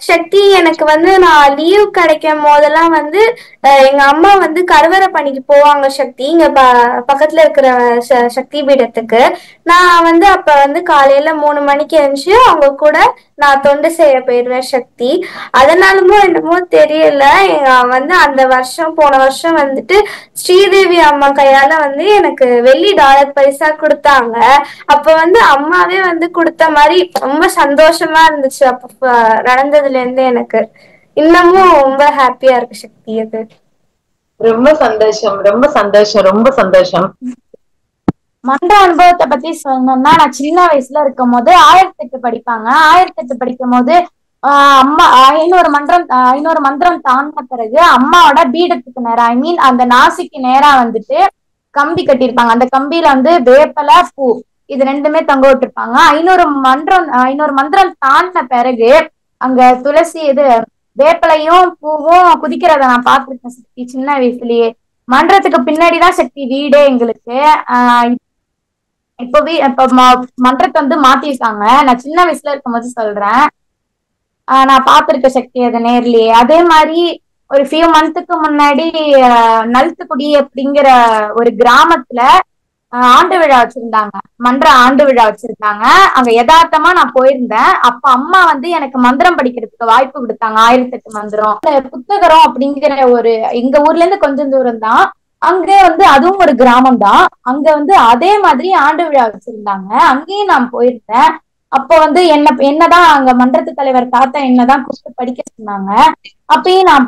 சக்தி, எனக்கு வந்து நான் லீவ் கிடைக்கும் போதெல்லாம் வந்து எங்க அம்மா வந்து கருவறை பணிக்கு போவாங்க சக்தி, இங்க பக்கத்துல இருக்கிற சக்தி பீடத்துக்கு. நான் வந்து அப்ப வந்து காலையில 3 மணிக்கு எழுந்துச்சு அவங்க கூட நான் தொண்டு செய்ய போயிடுவேன் சக்தி. அதனாலுமோ என்னமோ தெரியல, எங்க வந்து அந்த போன வருஷம் வந்துட்டு ஸ்ரீதேவி அம்மா கையால வந்து எனக்கு வெள்ளி டாலர் பரிசா கொடுத்தாங்க. அப்ப வந்து அம்மாவே வந்து கொடுத்த மாதிரி ரொம்ப சந்தோஷமா இருந்துச்சு. அப்ப நடந்ததுல இருந்து எனக்கு இன்னமும் ரொம்ப ஹாப்பியா இருக்கு சக்தி. அது ரொம்ப சந்தோஷம், ரொம்ப சந்தோஷம், ரொம்ப சந்தோஷம். மன்ற அனுபவத்தை பத்தி சொல்லணும்னா, நான் சின்ன வயசுல இருக்கும் போது 1008 படிப்பாங்க. 1008 படிக்கும் போது அம்மா 500 மந்திரம் தாண்டின பிறகு அம்மாவோட பீடத்துக்கு நேரா, ஐ மீன் அந்த நாசிக்கு நேரா வந்துட்டு கம்பி கட்டியிருப்பாங்க. அந்த கம்பியில வந்து வேப்பலை, பூ இது ரெண்டுமே தொங்க விட்டுருப்பாங்க. 500 மந்திரம் தாண்டின பிறகு அங்க துளசி வேப்பலையும் பூவும் குதிக்கிறத நான் பார்த்திருக்கேன் சக்தி சின்ன வயசுலயே. மன்றத்துக்கு பின்னாடிதான் சக்தி வீடே எங்களுக்கு. இப்ப மன்றத்தை வந்து மாத்திருக்காங்க. நான் சின்ன வயசுல இருக்கும் போது சொல்றேன், நான் பார்த்திருக்க சக்தி அதை நேர்லயே. அதே மாதிரி ஒரு ஃபியூ மந்த்துக்கு முன்னாடி நல்த்துக்குடி அப்படிங்கிற ஒரு கிராமத்துல ஆண்டு விழா வச்சிருந்தாங்க, மன்ற ஆண்டு விழா வச்சிருந்தாங்க. அங்க யதார்த்தமா நான் போயிருந்தேன். அப்ப அம்மா வந்து எனக்கு மந்திரம் படிக்கிறதுக்கு வாய்ப்பு கொடுத்தாங்க. 1008 மந்திரம். புத்தகரம் அப்படிங்கிற ஒரு எங்க ஊர்ல இருந்து கொஞ்சம் தூரம் தான், அங்க வந்து அதுவும் ஒரு கிராமம் தான். அங்க வந்து அதே மாதிரி ஆண்டு விழா வச்சிருந்தாங்க. அங்கேயும் நான் போயிருந்தேன். அப்போ வந்து என்னதான் அங்க மன்றத்து தலைவர் தாத்தா என்னதான் கூப்பிட்டு படிக்க சொன்னாங்க. அப்பயும் நான்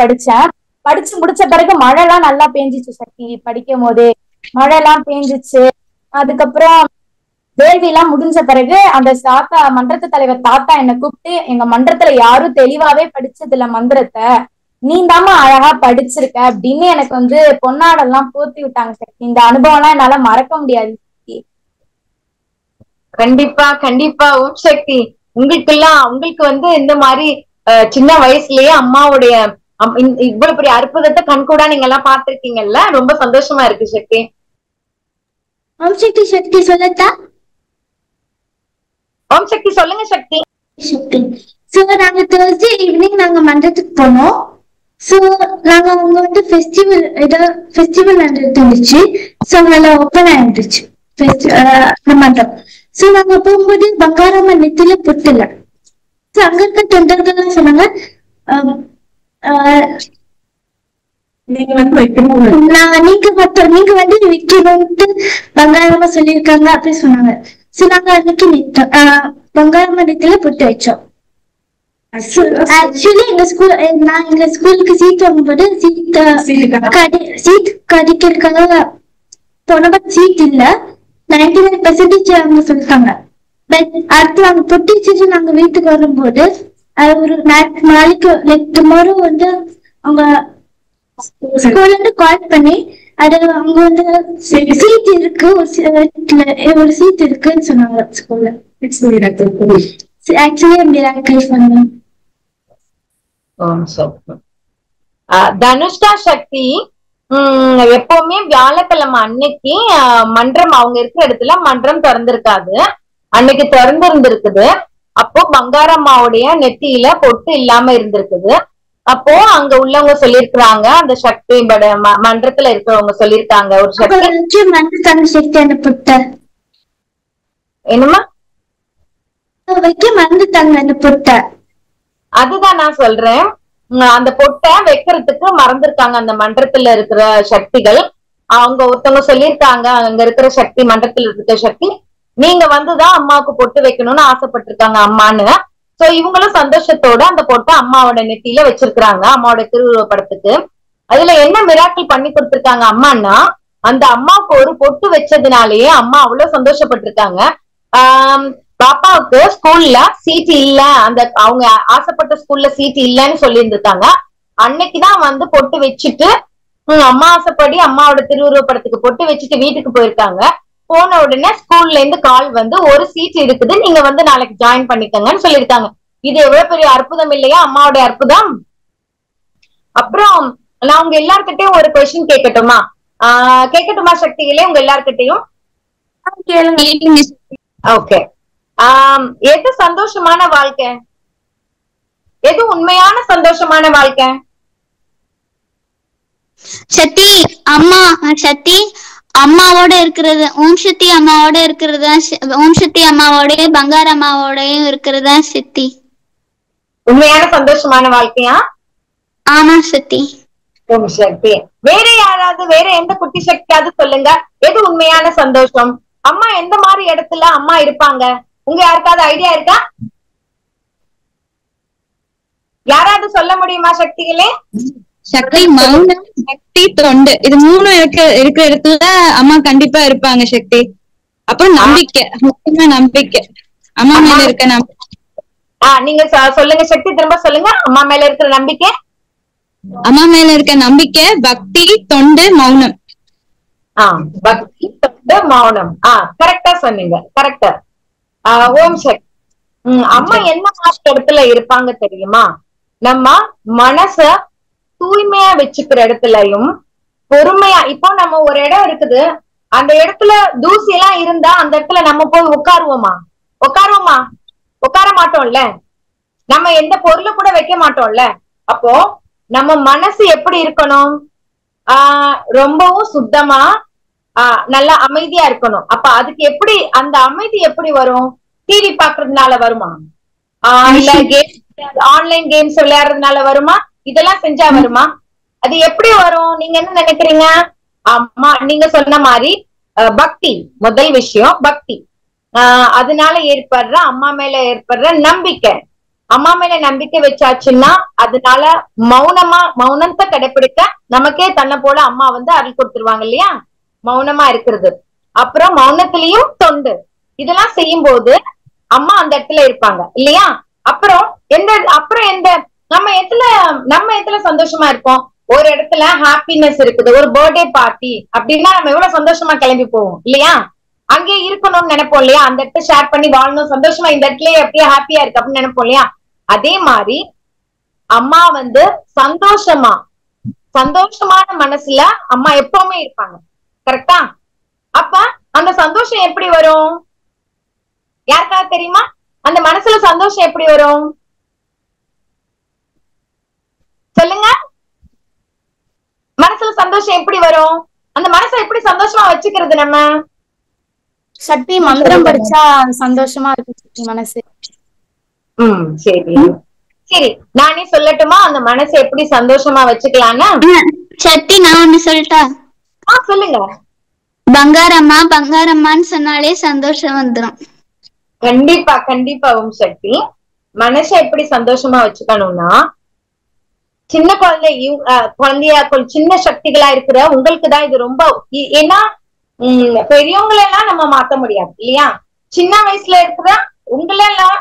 படிச்சு முடிச்ச பிறகு மழை எல்லாம் நல்லா பெஞ்சிச்சு சக்தி. படிக்கும் போதே மழை எல்லாம் பெஞ்சிச்சு. அதுக்கப்புறம் வேள்வி எல்லாம் முடிஞ்ச பிறகு அந்த மன்றத்து தலைவர் தாத்தா என்னை கூப்பிட்டு, எங்க மன்றத்துல யாரும் தெளிவாவே படிச்சது இல்ல மந்திரத்தை, நீ தாமா அழகா படிச்சிருக்க அப்படின்னு எனக்கு வந்து பொன்னாடெல்லாம் போத்தி விட்டாங்க சக்தி. இந்த அனுபவம் எல்லாம் என்னால மறக்க முடியாது சக்தி. கண்டிப்பா கண்டிப்பா. ஓம் சக்தி, உங்களுக்கு வந்து இந்த மாதிரி சின்ன வயசுலயே அம்மாவுடைய இவ்வளவு பெரிய அற்புதத்தை கண்கூடா நீங்க எல்லாம் பாத்திருக்கீங்கல்ல, ரொம்ப சந்தோஷமா இருக்கு சக்தி. ஓம் சக்தி சக்தி சொல்லட்டா? ஓம் சக்தி சொல்லுங்க சக்தி. சக்தி சோ நாங்க Thursday ஈவினிங் நாங்க மன்றத்துக்கு போனோம். சோ நாங்க அங்க வந்து ஃபெஸ்டிவல் நடந்துச்சு. சோ நல்லா ஓப்பன் ஆயிடுச்சு மன்றம். சோ நாங்க போகும்போது பங்காரம்மன் நெத்தில பொட்டுல. சோ அங்க இருக்க தொண்டர்கள் சொன்னாங்க, நீங்க வந்து வைக்கணும்ட்டு பங்காரமா சொல்லியிருக்காங்க அப்படி சொன்னாங்க. சோ நாங்க அன்னைக்கு பங்காரமா நெத்தில பொட்டு வச்சோம். ஆக்சுவலி எங்க ஸ்கூலுக்கு சீட் வாங்கும்போது சீட் கிடைக்கிறதுக்காக போனப்ப சீட் இல்ல, 99% அவங்க சொல்லிட்டாங்க. பட் அடுத்து நாங்க பொட்டி வச்சுட்டு நாங்க வீட்டுக்கு வரும்போது ஒரு நாளைக்கு டுமாரோ வந்து அவங்க ஸ்கூல்ல இருந்து கால் பண்ணி அது அவங்க வந்து சீட் இருக்கு, ஒரு சீட் இருக்குன்னு சொன்னாங்க ஸ்கூல்ல. ஆக்சுவலி மிராக்கிள் பண்ணோம். தனுஷ்கா சக்தி, எப்பவுமே வியாழக்கிழமை அன்னைக்கு மன்றம் அவங்க இருக்கிற இடத்துல மன்றம் திறந்திருக்காது, அன்னைக்கு திறந்து இருந்திருக்குது. அப்போ பங்காரம்மாவுடைய நெத்தியில பொட்டு இல்லாம இருந்திருக்குது. அப்போ அங்க உள்ளவங்க சொல்லிருக்காங்க, அந்த சக்தி மன்றத்துல இருக்கிறவங்க சொல்லிருக்காங்க ஒரு சக்தி என்னமா வைக்க மறந்துட்டாங்க அந்த பொட்டை. அதுதான் நான் சொல்றேன், அந்த பொட்டை வைக்கிறதுக்கு மறந்துருக்காங்க அந்த மன்றத்துல இருக்கிற சக்திகள். அவங்க ஒருத்தவங்க சொல்லியிருக்காங்க, அங்க இருக்கிற சக்தி, மன்றத்துல இருக்கிற சக்தி, நீங்க வந்துதான் அம்மாவுக்கு பொட்டு வைக்கணும்னு ஆசைப்பட்டிருக்காங்க அம்மான்னு. சோ இவங்களும் சந்தோஷத்தோட அந்த பொட்டை அம்மாவோட நெத்தியில வச்சிருக்காங்க, அம்மாவோட திருவுருவ படத்துக்கு. அதுல என்ன மிராக்கிள் பண்ணி கொடுத்திருக்காங்க அம்மான்னா, அந்த அம்மாவுக்கு ஒரு பொட்டு வச்சதுனாலேயே அம்மா அவ்வளவு சந்தோஷப்பட்டிருக்காங்க. பாப்பாவுக்கு ஸ்கூல்ல சீட் இல்ல, அந்த அவங்க ஆசைப்பட்ட ஸ்கூல்ல சீட் இல்லன்னு சொல்லி இருந்திருக்காங்க. அன்னைக்குதான் வந்து பொட்டு வச்சுட்டு அம்மா ஆசைப்படி அம்மாவோட திருவுருவ படத்துக்கு பொட்டு வச்சுட்டு வீட்டுக்கு போயிருக்காங்க. போன உடனே ஸ்கூல்ல இருந்து கால் வந்து ஒரு சீட் இருக்குது, நீங்க வந்து நாளைக்கு ஜாயின் பண்ணிக்கங்கன்னு சொல்லியிருக்காங்க. இது எவ்வளவு பெரிய அற்புதம் இல்லையா, அம்மாவோட அற்புதம். அப்புறம் நான் உங்க எல்லார்கிட்டையும் ஒரு கொஸ்டின் கேட்கட்டுமா? கேட்கட்டுமா சக்திகளே உங்க எல்லார்கிட்டையும்? ஓகே. எது சந்தோஷமான வாழ்க்கை? எது உண்மையான சந்தோஷமான வாழ்க்கை? சக்தி அம்மாவோட இருக்கிறது, ஓம் சக்தி அம்மாவோட இருக்கிறது, ஓம் சக்தி அம்மாவோடய பங்கார அம்மாவோடயும் இருக்கிறதா சக்தி உண்மையான சந்தோஷமான வாழ்க்கையா? ஆமா சக்தி. ஓம் சக்தி. வேற யாராவது, வேற எந்த குட்டி சக்தியாவது சொல்லுங்க, எது உண்மையான சந்தோஷம்? அம்மா எந்த மாதிரி இடத்துல அம்மா இருப்பாங்க? உங்க யாருக்காவது ஐடியா இருக்கா? யாராவது சொல்ல முடியுமா சக்திகளே? சக்தி மௌனம், சக்தி தொண்டு, இது மூணு இருக்கிற இடத்துல அம்மா கண்டிப்பா இருப்பாங்க சக்தி. அப்புறம் நம்பிக்கை, முக்கியமா நம்பிக்கை, அம்மா மேல இருக்க நம்பிக்கை. நீங்க சொல்லுங்க சக்தி, திரும்ப சொல்லுங்க. அம்மா மேல இருக்கிற நம்பிக்கை, அம்மா மேல இருக்க நம்பிக்கை, பக்தி, தொண்டு, மௌனம். பக்தி, தொண்டு, மௌனம். கரெக்டா சொன்னீங்க, கரெக்டா. ஓம் சக்தி. அம்மா என்ன மாதிரி இடத்துல இருப்பாங்க தெரியுமா? நம்ம மனச தூய்மையா வச்சுக்கிற இடத்துலயும் பொறுமையா. இப்போ நம்ம ஒரு இடம் இருக்குது, அந்த இடத்துல தூசி எல்லாம் இருந்தா அந்த இடத்துல நம்ம போய் உட்காருவோமா? உட்கார மாட்டோம்ல. நம்ம எந்த பொருளை கூட வைக்க மாட்டோம்ல. அப்போ நம்ம மனசு எப்படி இருக்கணும்? ரொம்பவும் சுத்தமா நல்லா அமைதியா இருக்கணும். அப்ப அதுக்கு எப்படி அந்த அமைதி எப்படி வரும்? டிவி பாக்குறதுனால வருமா? இல்ல ஆன்லைன் கேம்ஸ் விளையாடுறதுனால வருமா? இதெல்லாம் செஞ்சா வருமா? அது எப்படி வரும்? நீங்க என்ன நினைக்கிறீங்க? அம்மா நீங்க சொன்ன மாதிரி பக்தி, முதல் விஷயம் பக்தி. அதனால ஏற்படுற அம்மா மேல ஏற்படுற நம்பிக்கை. அம்மா மேல நம்பிக்கை வச்சாச்சுன்னா அதனால மௌனத்தை கடைபிடிக்க நமக்கே தன்னை போல அம்மா வந்து அருள் கொடுத்துருவாங்க இல்லையா, மௌனமா இருக்கிறது. அப்புறம் மௌனத்திலையும் தொண்டு, இதெல்லாம் செய்யும் போது அம்மா அந்த இடத்துல இருப்பாங்க இல்லையா. அப்புறம் எந்த நம்ம எதுல சந்தோஷமா இருப்போம்? ஒரு இடத்துல ஹாப்பினஸ் இருக்குது, ஒரு பர்த்டே பார்ட்டி அப்படின்னா நம்ம எவ்வளவு சந்தோஷமா கிளம்பி போவோம் இல்லையா. அங்கே இருக்கணும்னு நினைப்போம் இல்லையா, அந்த இடத்த ஷேர் பண்ணி வாழணும், சந்தோஷமா இந்த இடத்துல எப்படியா ஹாப்பியா இருக்கு அப்படின்னு நினைப்போம் இல்லையா. அதே மாதிரி அம்மா வந்து சந்தோஷமான மனசுல அம்மா எப்பவுமே இருப்பாங்க. கரெக்டா? அப்ப அந்த சந்தோஷம் எப்படி வரும்? யாருக்காவது தெரியுமா? அந்த மனசுல சந்தோஷம் எப்படி வரும் சொல்லுங்க. மனசுல சந்தோஷம் எப்படி வரும்? அந்த மனசை எப்படி சந்தோஷமா வச்சுக்கிறது நம்ம? சக்தி மந்திரம் படிச்சா சந்தோஷமா இருக்கு சக்தி மனசு. சரி சரி, நானே சொல்லட்டுமா அந்த மனசை எப்படி சந்தோஷமா வச்சுக்கலான்னு? சக்தி நான் ஒண்ணு சொல்லட்டா? சொல்லுங்க. பங்காரம்மான்னு சொன்னாலே சந்தோஷம் வந்துடும். கண்டிப்பா கண்டிப்பா ஓம் சக்தி. மனசை எப்படி சந்தோஷமா வச்சுக்கணும்னா, சின்ன குழந்தையா சின்ன சக்திகளா இருக்கிற உங்களுக்குதான் இது ரொம்ப, ஏன்னா பெரியவங்களெல்லாம் நம்ம மாத்த முடியாது இல்லையா. சின்ன வயசுல இருக்கிற உங்களெல்லாம்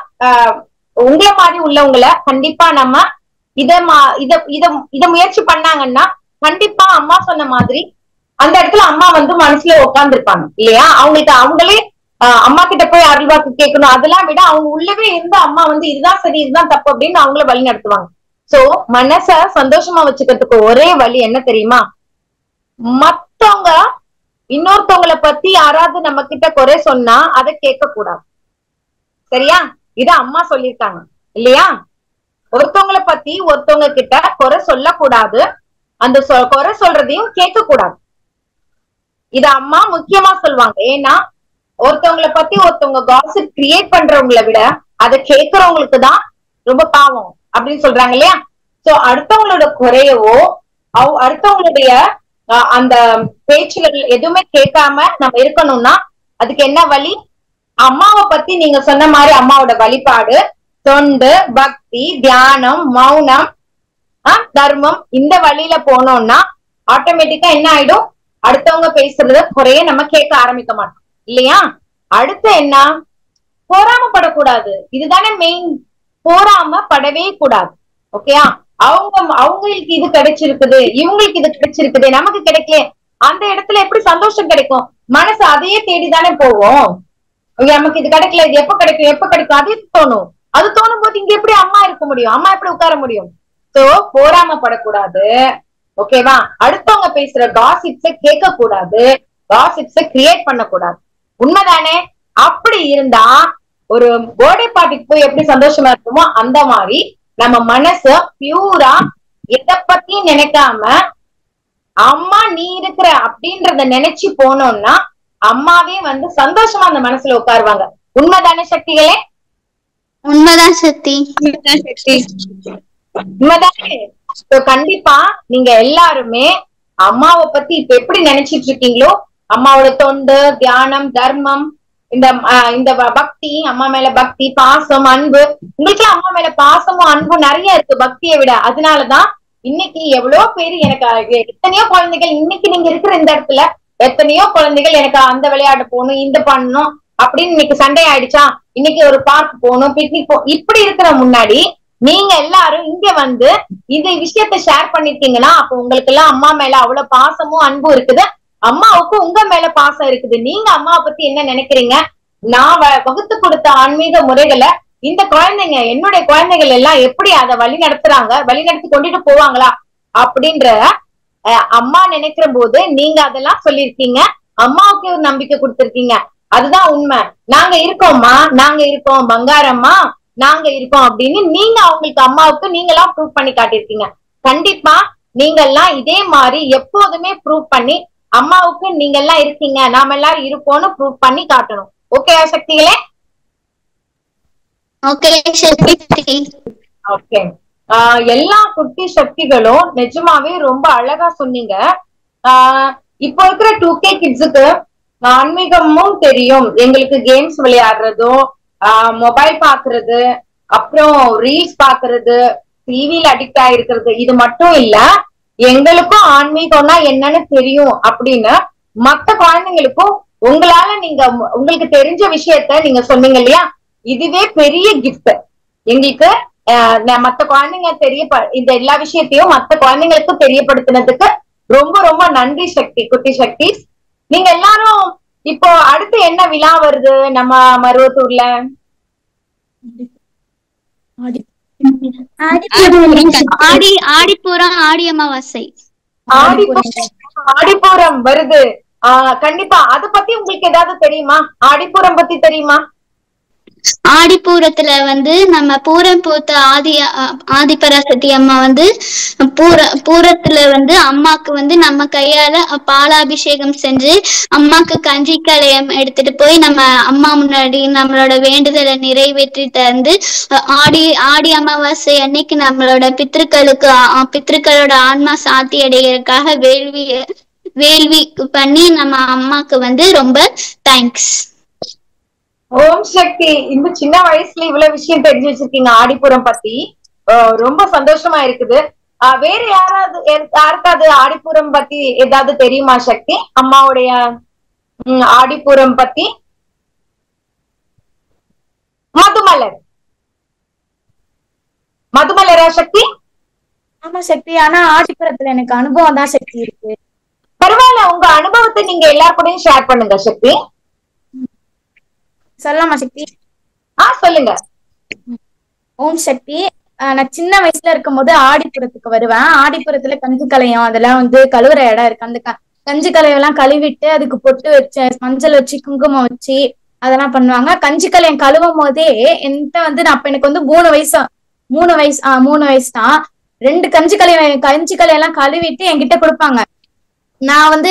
உங்களை மாதிரி உள்ளவங்களை கண்டிப்பா நம்ம இத முயற்சி பண்ணாங்கன்னா கண்டிப்பா அம்மா சொன்ன மாதிரி அந்த இடத்துல அம்மா வந்து மனசுல உட்கார்ந்து இருப்பாங்க இல்லையா. அவங்களே அம்மா கிட்ட போய் அருள்வாக்கு கேட்கணும், அதெல்லாம் விட அவங்க உள்ளவே இருந்து அம்மா வந்து இதுதான் சரி இதுதான் தப்பு அப்படின்னு அவங்கள வழி நடத்துவாங்க. சோ மனச சந்தோஷமா வச்சுக்கிறதுக்கு ஒரே வழி என்ன தெரியுமா? மத்தவங்க இன்னொருத்தவங்களை பத்தி யாராவது நம்ம கிட்ட குறை சொன்னா அதை கேட்க கூடாது. சரியா? இத அம்மா சொல்லியிருக்காங்க இல்லையா. ஒருத்தவங்களை பத்தி ஒருத்தவங்க கிட்ட குறை சொல்லக்கூடாது, அந்த குறை சொல்றதையும் கேட்க கூடாது. இத அம்மா முக்கியமா சொல்லுவாங்க. ஏன்னா ஒருத்தவங்களை பத்தி ஒருத்தவங்க காசிப் கிரியேட் பண்றவங்களை விட அதை கேட்கறவங்களுக்கு தான் ரொம்ப பாவம் அப்படின்னு சொல்றாங்க இல்லையா. சோ அடுத்தவங்களோட குறையவோ அடுத்தவங்களுடைய அந்த பேச்சுகள் எதுவுமே கேட்காம நம்ம இருக்கணும்னா அதுக்கு என்ன வழி? அம்மாவை பத்தி நீங்க சொன்ன மாதிரி அம்மாவோட வழிபாடு, தொண்டு, பக்தி, தியானம், மௌனம், தர்மம், இந்த வழியில போனோம்னா ஆட்டோமேட்டிக்கா என்ன ஆயிடும்? அடுத்தவங்க பேசுறத குறைய நம்ம கேட்க ஆரம்பிக்க மாட்டோம் இல்லையா. அடுத்து என்ன? பொறாமப்படக்கூடாது. இதுதானே மெயின். பொறாமப்படவே கூடாது. ஓகேயா? அவங்களுக்கு இது கிடைச்சிருக்குது, இவங்களுக்கு இது கிடைச்சிருக்குது, நமக்கு கிடைக்கல, அந்த இடத்துல எப்படி சந்தோஷம் கிடைக்கும்? மனசு அதையே தேடிதானே போவோம். நமக்கு இது கிடைக்கல, இது எப்ப கிடைக்கும் அதே தோணும். அது தோணும் போது இங்க எப்படி அம்மா இருக்க முடியும்? அம்மா எப்படி உட்கார முடியும்? சோ பொறாமப்படக்கூடாது. ஓகேவா? அடுத்தவங்க பேசுற காசிப்ஸ கேட்க கூடாது, காசிப்ஸ கிரியேட் பண்ணக்கூடாது. உண்மைதானே? அப்படி இருந்தா ஒரு பர்த்டே பார்ட்டிக்கு போய் எப்படி சந்தோஷமா இருக்குமோ அந்த மாதிரி நம்ம மனச பியூரா எதை பத்தியும் நினைக்காம அம்மா நீ இருக்கிற அப்படின்றத நினைச்சு போனோம்னா அம்மாவே வந்து சந்தோஷமா அந்த மனசுல உட்காருவாங்க. உண்மைதானே சக்திகளே? உண்மைதான் சக்தி. உண்மைதானே? கண்டிப்பா நீங்க எல்லாருமே அம்மாவை பத்தி இப்ப எப்படி நினைச்சிட்டு இருக்கீங்களோ, அம்மாவோட தொண்டு, தியானம், தர்மம், இந்த பக்தி, அம்மா மேல பக்தி, பாசம், அன்பு, உங்களுக்கு அம்மா மேல பாசமும் அன்பும் நிறைய இருக்கு பக்தியை விட. அதனாலதான் இன்னைக்கு எவ்வளவு பேரு, எனக்கு எத்தனையோ குழந்தைகள் இன்னைக்கு நீங்க இருக்கிற இந்த இடத்துல எத்தனையோ குழந்தைகள் எனக்கு அந்த விளையாட்டு போகணும், இந்த பண்ணணும் அப்படின்னு இன்னைக்கு சண்டே ஆயிடுச்சா, இன்னைக்கு ஒரு பார்க் போகணும், பிக்னிக் இப்படி இருக்கிற முன்னாடி நீங்க எல்லாரும் இங்க வந்து இந்த விஷயத்த ஷேர் பண்ணிருக்கீங்கன்னா அப்ப உங்களுக்கு எல்லாம் அம்மா மேல அவ்வளவு பாசமும் அன்பும் இருக்குது, அம்மாவுக்கு உங்க மேல பாசம் இருக்குது. நீங்க அம்மாவை பத்தி என்ன நினைக்கிறீங்க? நான் வகுத்து கொடுத்த ஆன்மீக முறைகளை இந்த குழந்தைங்க, என்னுடைய குழந்தைகள் எல்லாம் எப்படி அதை வழி நடத்துறாங்க, வழி நடத்தி கொண்டுட்டு போவாங்களா அப்படின்ற அம்மா நினைக்கிற போது நீங்க அதெல்லாம் சொல்லிருக்கீங்க, அம்மாவுக்கு ஒரு நம்பிக்கை கொடுத்திருக்கீங்க. அதுதான் உண்மை. நாங்க இருக்கோம்மா, நாங்க இருக்கோம் பங்காரம்மா, நாங்க இருக்கோம் அப்படின்னு நீங்க அவங்களுக்கு அம்மாவுக்கு நீங்களாம் ப்ரூவ் பண்ணி காட்டியிருக்கீங்க. கண்டிப்பா நீங்க எல்லாம் இதே மாதிரி எப்போதுமே ப்ரூவ் பண்ணி அம்மாவுக்கு நீங்க எல்லாம் இருக்கீங்க, நாம எல்லாரும் இருக்கோம்னு ப்ரூவ் பண்ணி காட்டணும். ஓகே சக்திகளே? ஓகே. எல்லா குட்டி சக்திகளும் நிஜமாவே ரொம்ப அழகா சொன்னீங்க. இப்போ இருக்கிற 2K கிட்ஸுக்கு ஆன்மீகமும் தெரியும் எங்களுக்கு, கேம்ஸ் விளையாடுறதும் மொபைல் பாக்குறது, அப்புறம் ரீல்ஸ் பாக்குறது, டிவில அடிக்ட் ஆயிருக்கிறது, இது மட்டும் இல்ல எங்களுக்கும் ஆன்மீகம்னா என்னன்னு தெரியும் அப்படின்னு மத்த குழந்தைங்களுக்கும் உங்களால நீங்க உங்களுக்கு தெரிஞ்ச விஷயத்த நீங்க சொன்னீங்க இல்லையா, இதுவே பெரிய கிஃப்ட் எங்களுக்கு. மத்த குழந்தைங்க இந்த எல்லா விஷயத்தையும் மத்த குழந்தைங்களுக்கும் தெரியப்படுத்தினதுக்கு ரொம்ப ரொம்ப நன்றி சக்தி, குட்டி சக்தி. நீங்க எல்லாரும் இப்போ அடுத்து என்ன விழா வருது நம்ம மருவத்தூர்ல? ஆடிப்பூரம், ஆடி அமாவாசை, ஆடிப்பூரம் வருது. கண்டிப்பா அத பத்தி உங்களுக்கு ஏதாவது தெரியுமா? ஆடிப்பூரம் பத்தி தெரியுமா? ஆடிப்பூரத்துல வந்து நம்ம பூரம் பூத்த ஆதிபராசக்தி அம்மா வந்து பூரத்துல வந்து அம்மாக்கு வந்து நம்ம கையால பாலாபிஷேகம் செஞ்சு அம்மாக்கு கஞ்சி கலையம் எடுத்துட்டு போய் நம்ம அம்மா முன்னாடி நம்மளோட வேண்டுதலை நிறைவேற்றி தந்து ஆடி அமாவாசை அன்னைக்கு நம்மளோட பித்ருக்களோட ஆன்மா சாத்தி அடைகிறதுக்காக வேள்வி பண்ணி நம்ம அம்மாக்கு வந்து ரொம்ப தேங்க்ஸ். ஓம் சக்தி, இந்த சின்ன வயசுல இவ்வளவு விஷயம் தெரிஞ்சு வச்சிருக்கீங்க ஆடிப்புறம் பத்தி, ரொம்ப சந்தோஷமா இருக்குது. வேற யாருக்காவது ஆடிப்புறம் பத்தி ஏதாவது தெரியுமா சக்தி? அம்மாவுடைய ஆடிப்புறம் பத்தி? மதுமலரா சக்தி? ஆமா சக்தி, ஆனா ஆடிப்புறத்துல எனக்கு அனுபவம் தான் சக்தி இருக்கு. பரவாயில்ல, உங்க அனுபவத்தை நீங்க எல்லார் கூடயும் ஷேர் பண்ணுங்க சக்தி. சொல்லலாமா சக்தி? சொல்லுங்க. ஓம் சக்தி, நான் சின்ன வயசுல இருக்கும் போது ஆடிப்புறத்துக்கு வருவேன். ஆடிப்புறத்துல கஞ்சி கலையம் அதெல்லாம் வந்து கழுவுற இடம் இருக்கு. அந்த கஞ்சி கலையம் எல்லாம் கழுவிட்டு அதுக்கு பொட்டு வச்சு மஞ்சள் வச்சு குங்குமம் வச்சு அதெல்லாம் பண்ணுவாங்க. கஞ்சி கலையம் கழுவும் போதே என்கிட்ட வந்து அப்ப எனக்கு வந்து 3 வயசு தான். 2 கஞ்சி கலையம் எல்லாம் கழுவிட்டு என்கிட்ட கொடுப்பாங்க. நான் வந்து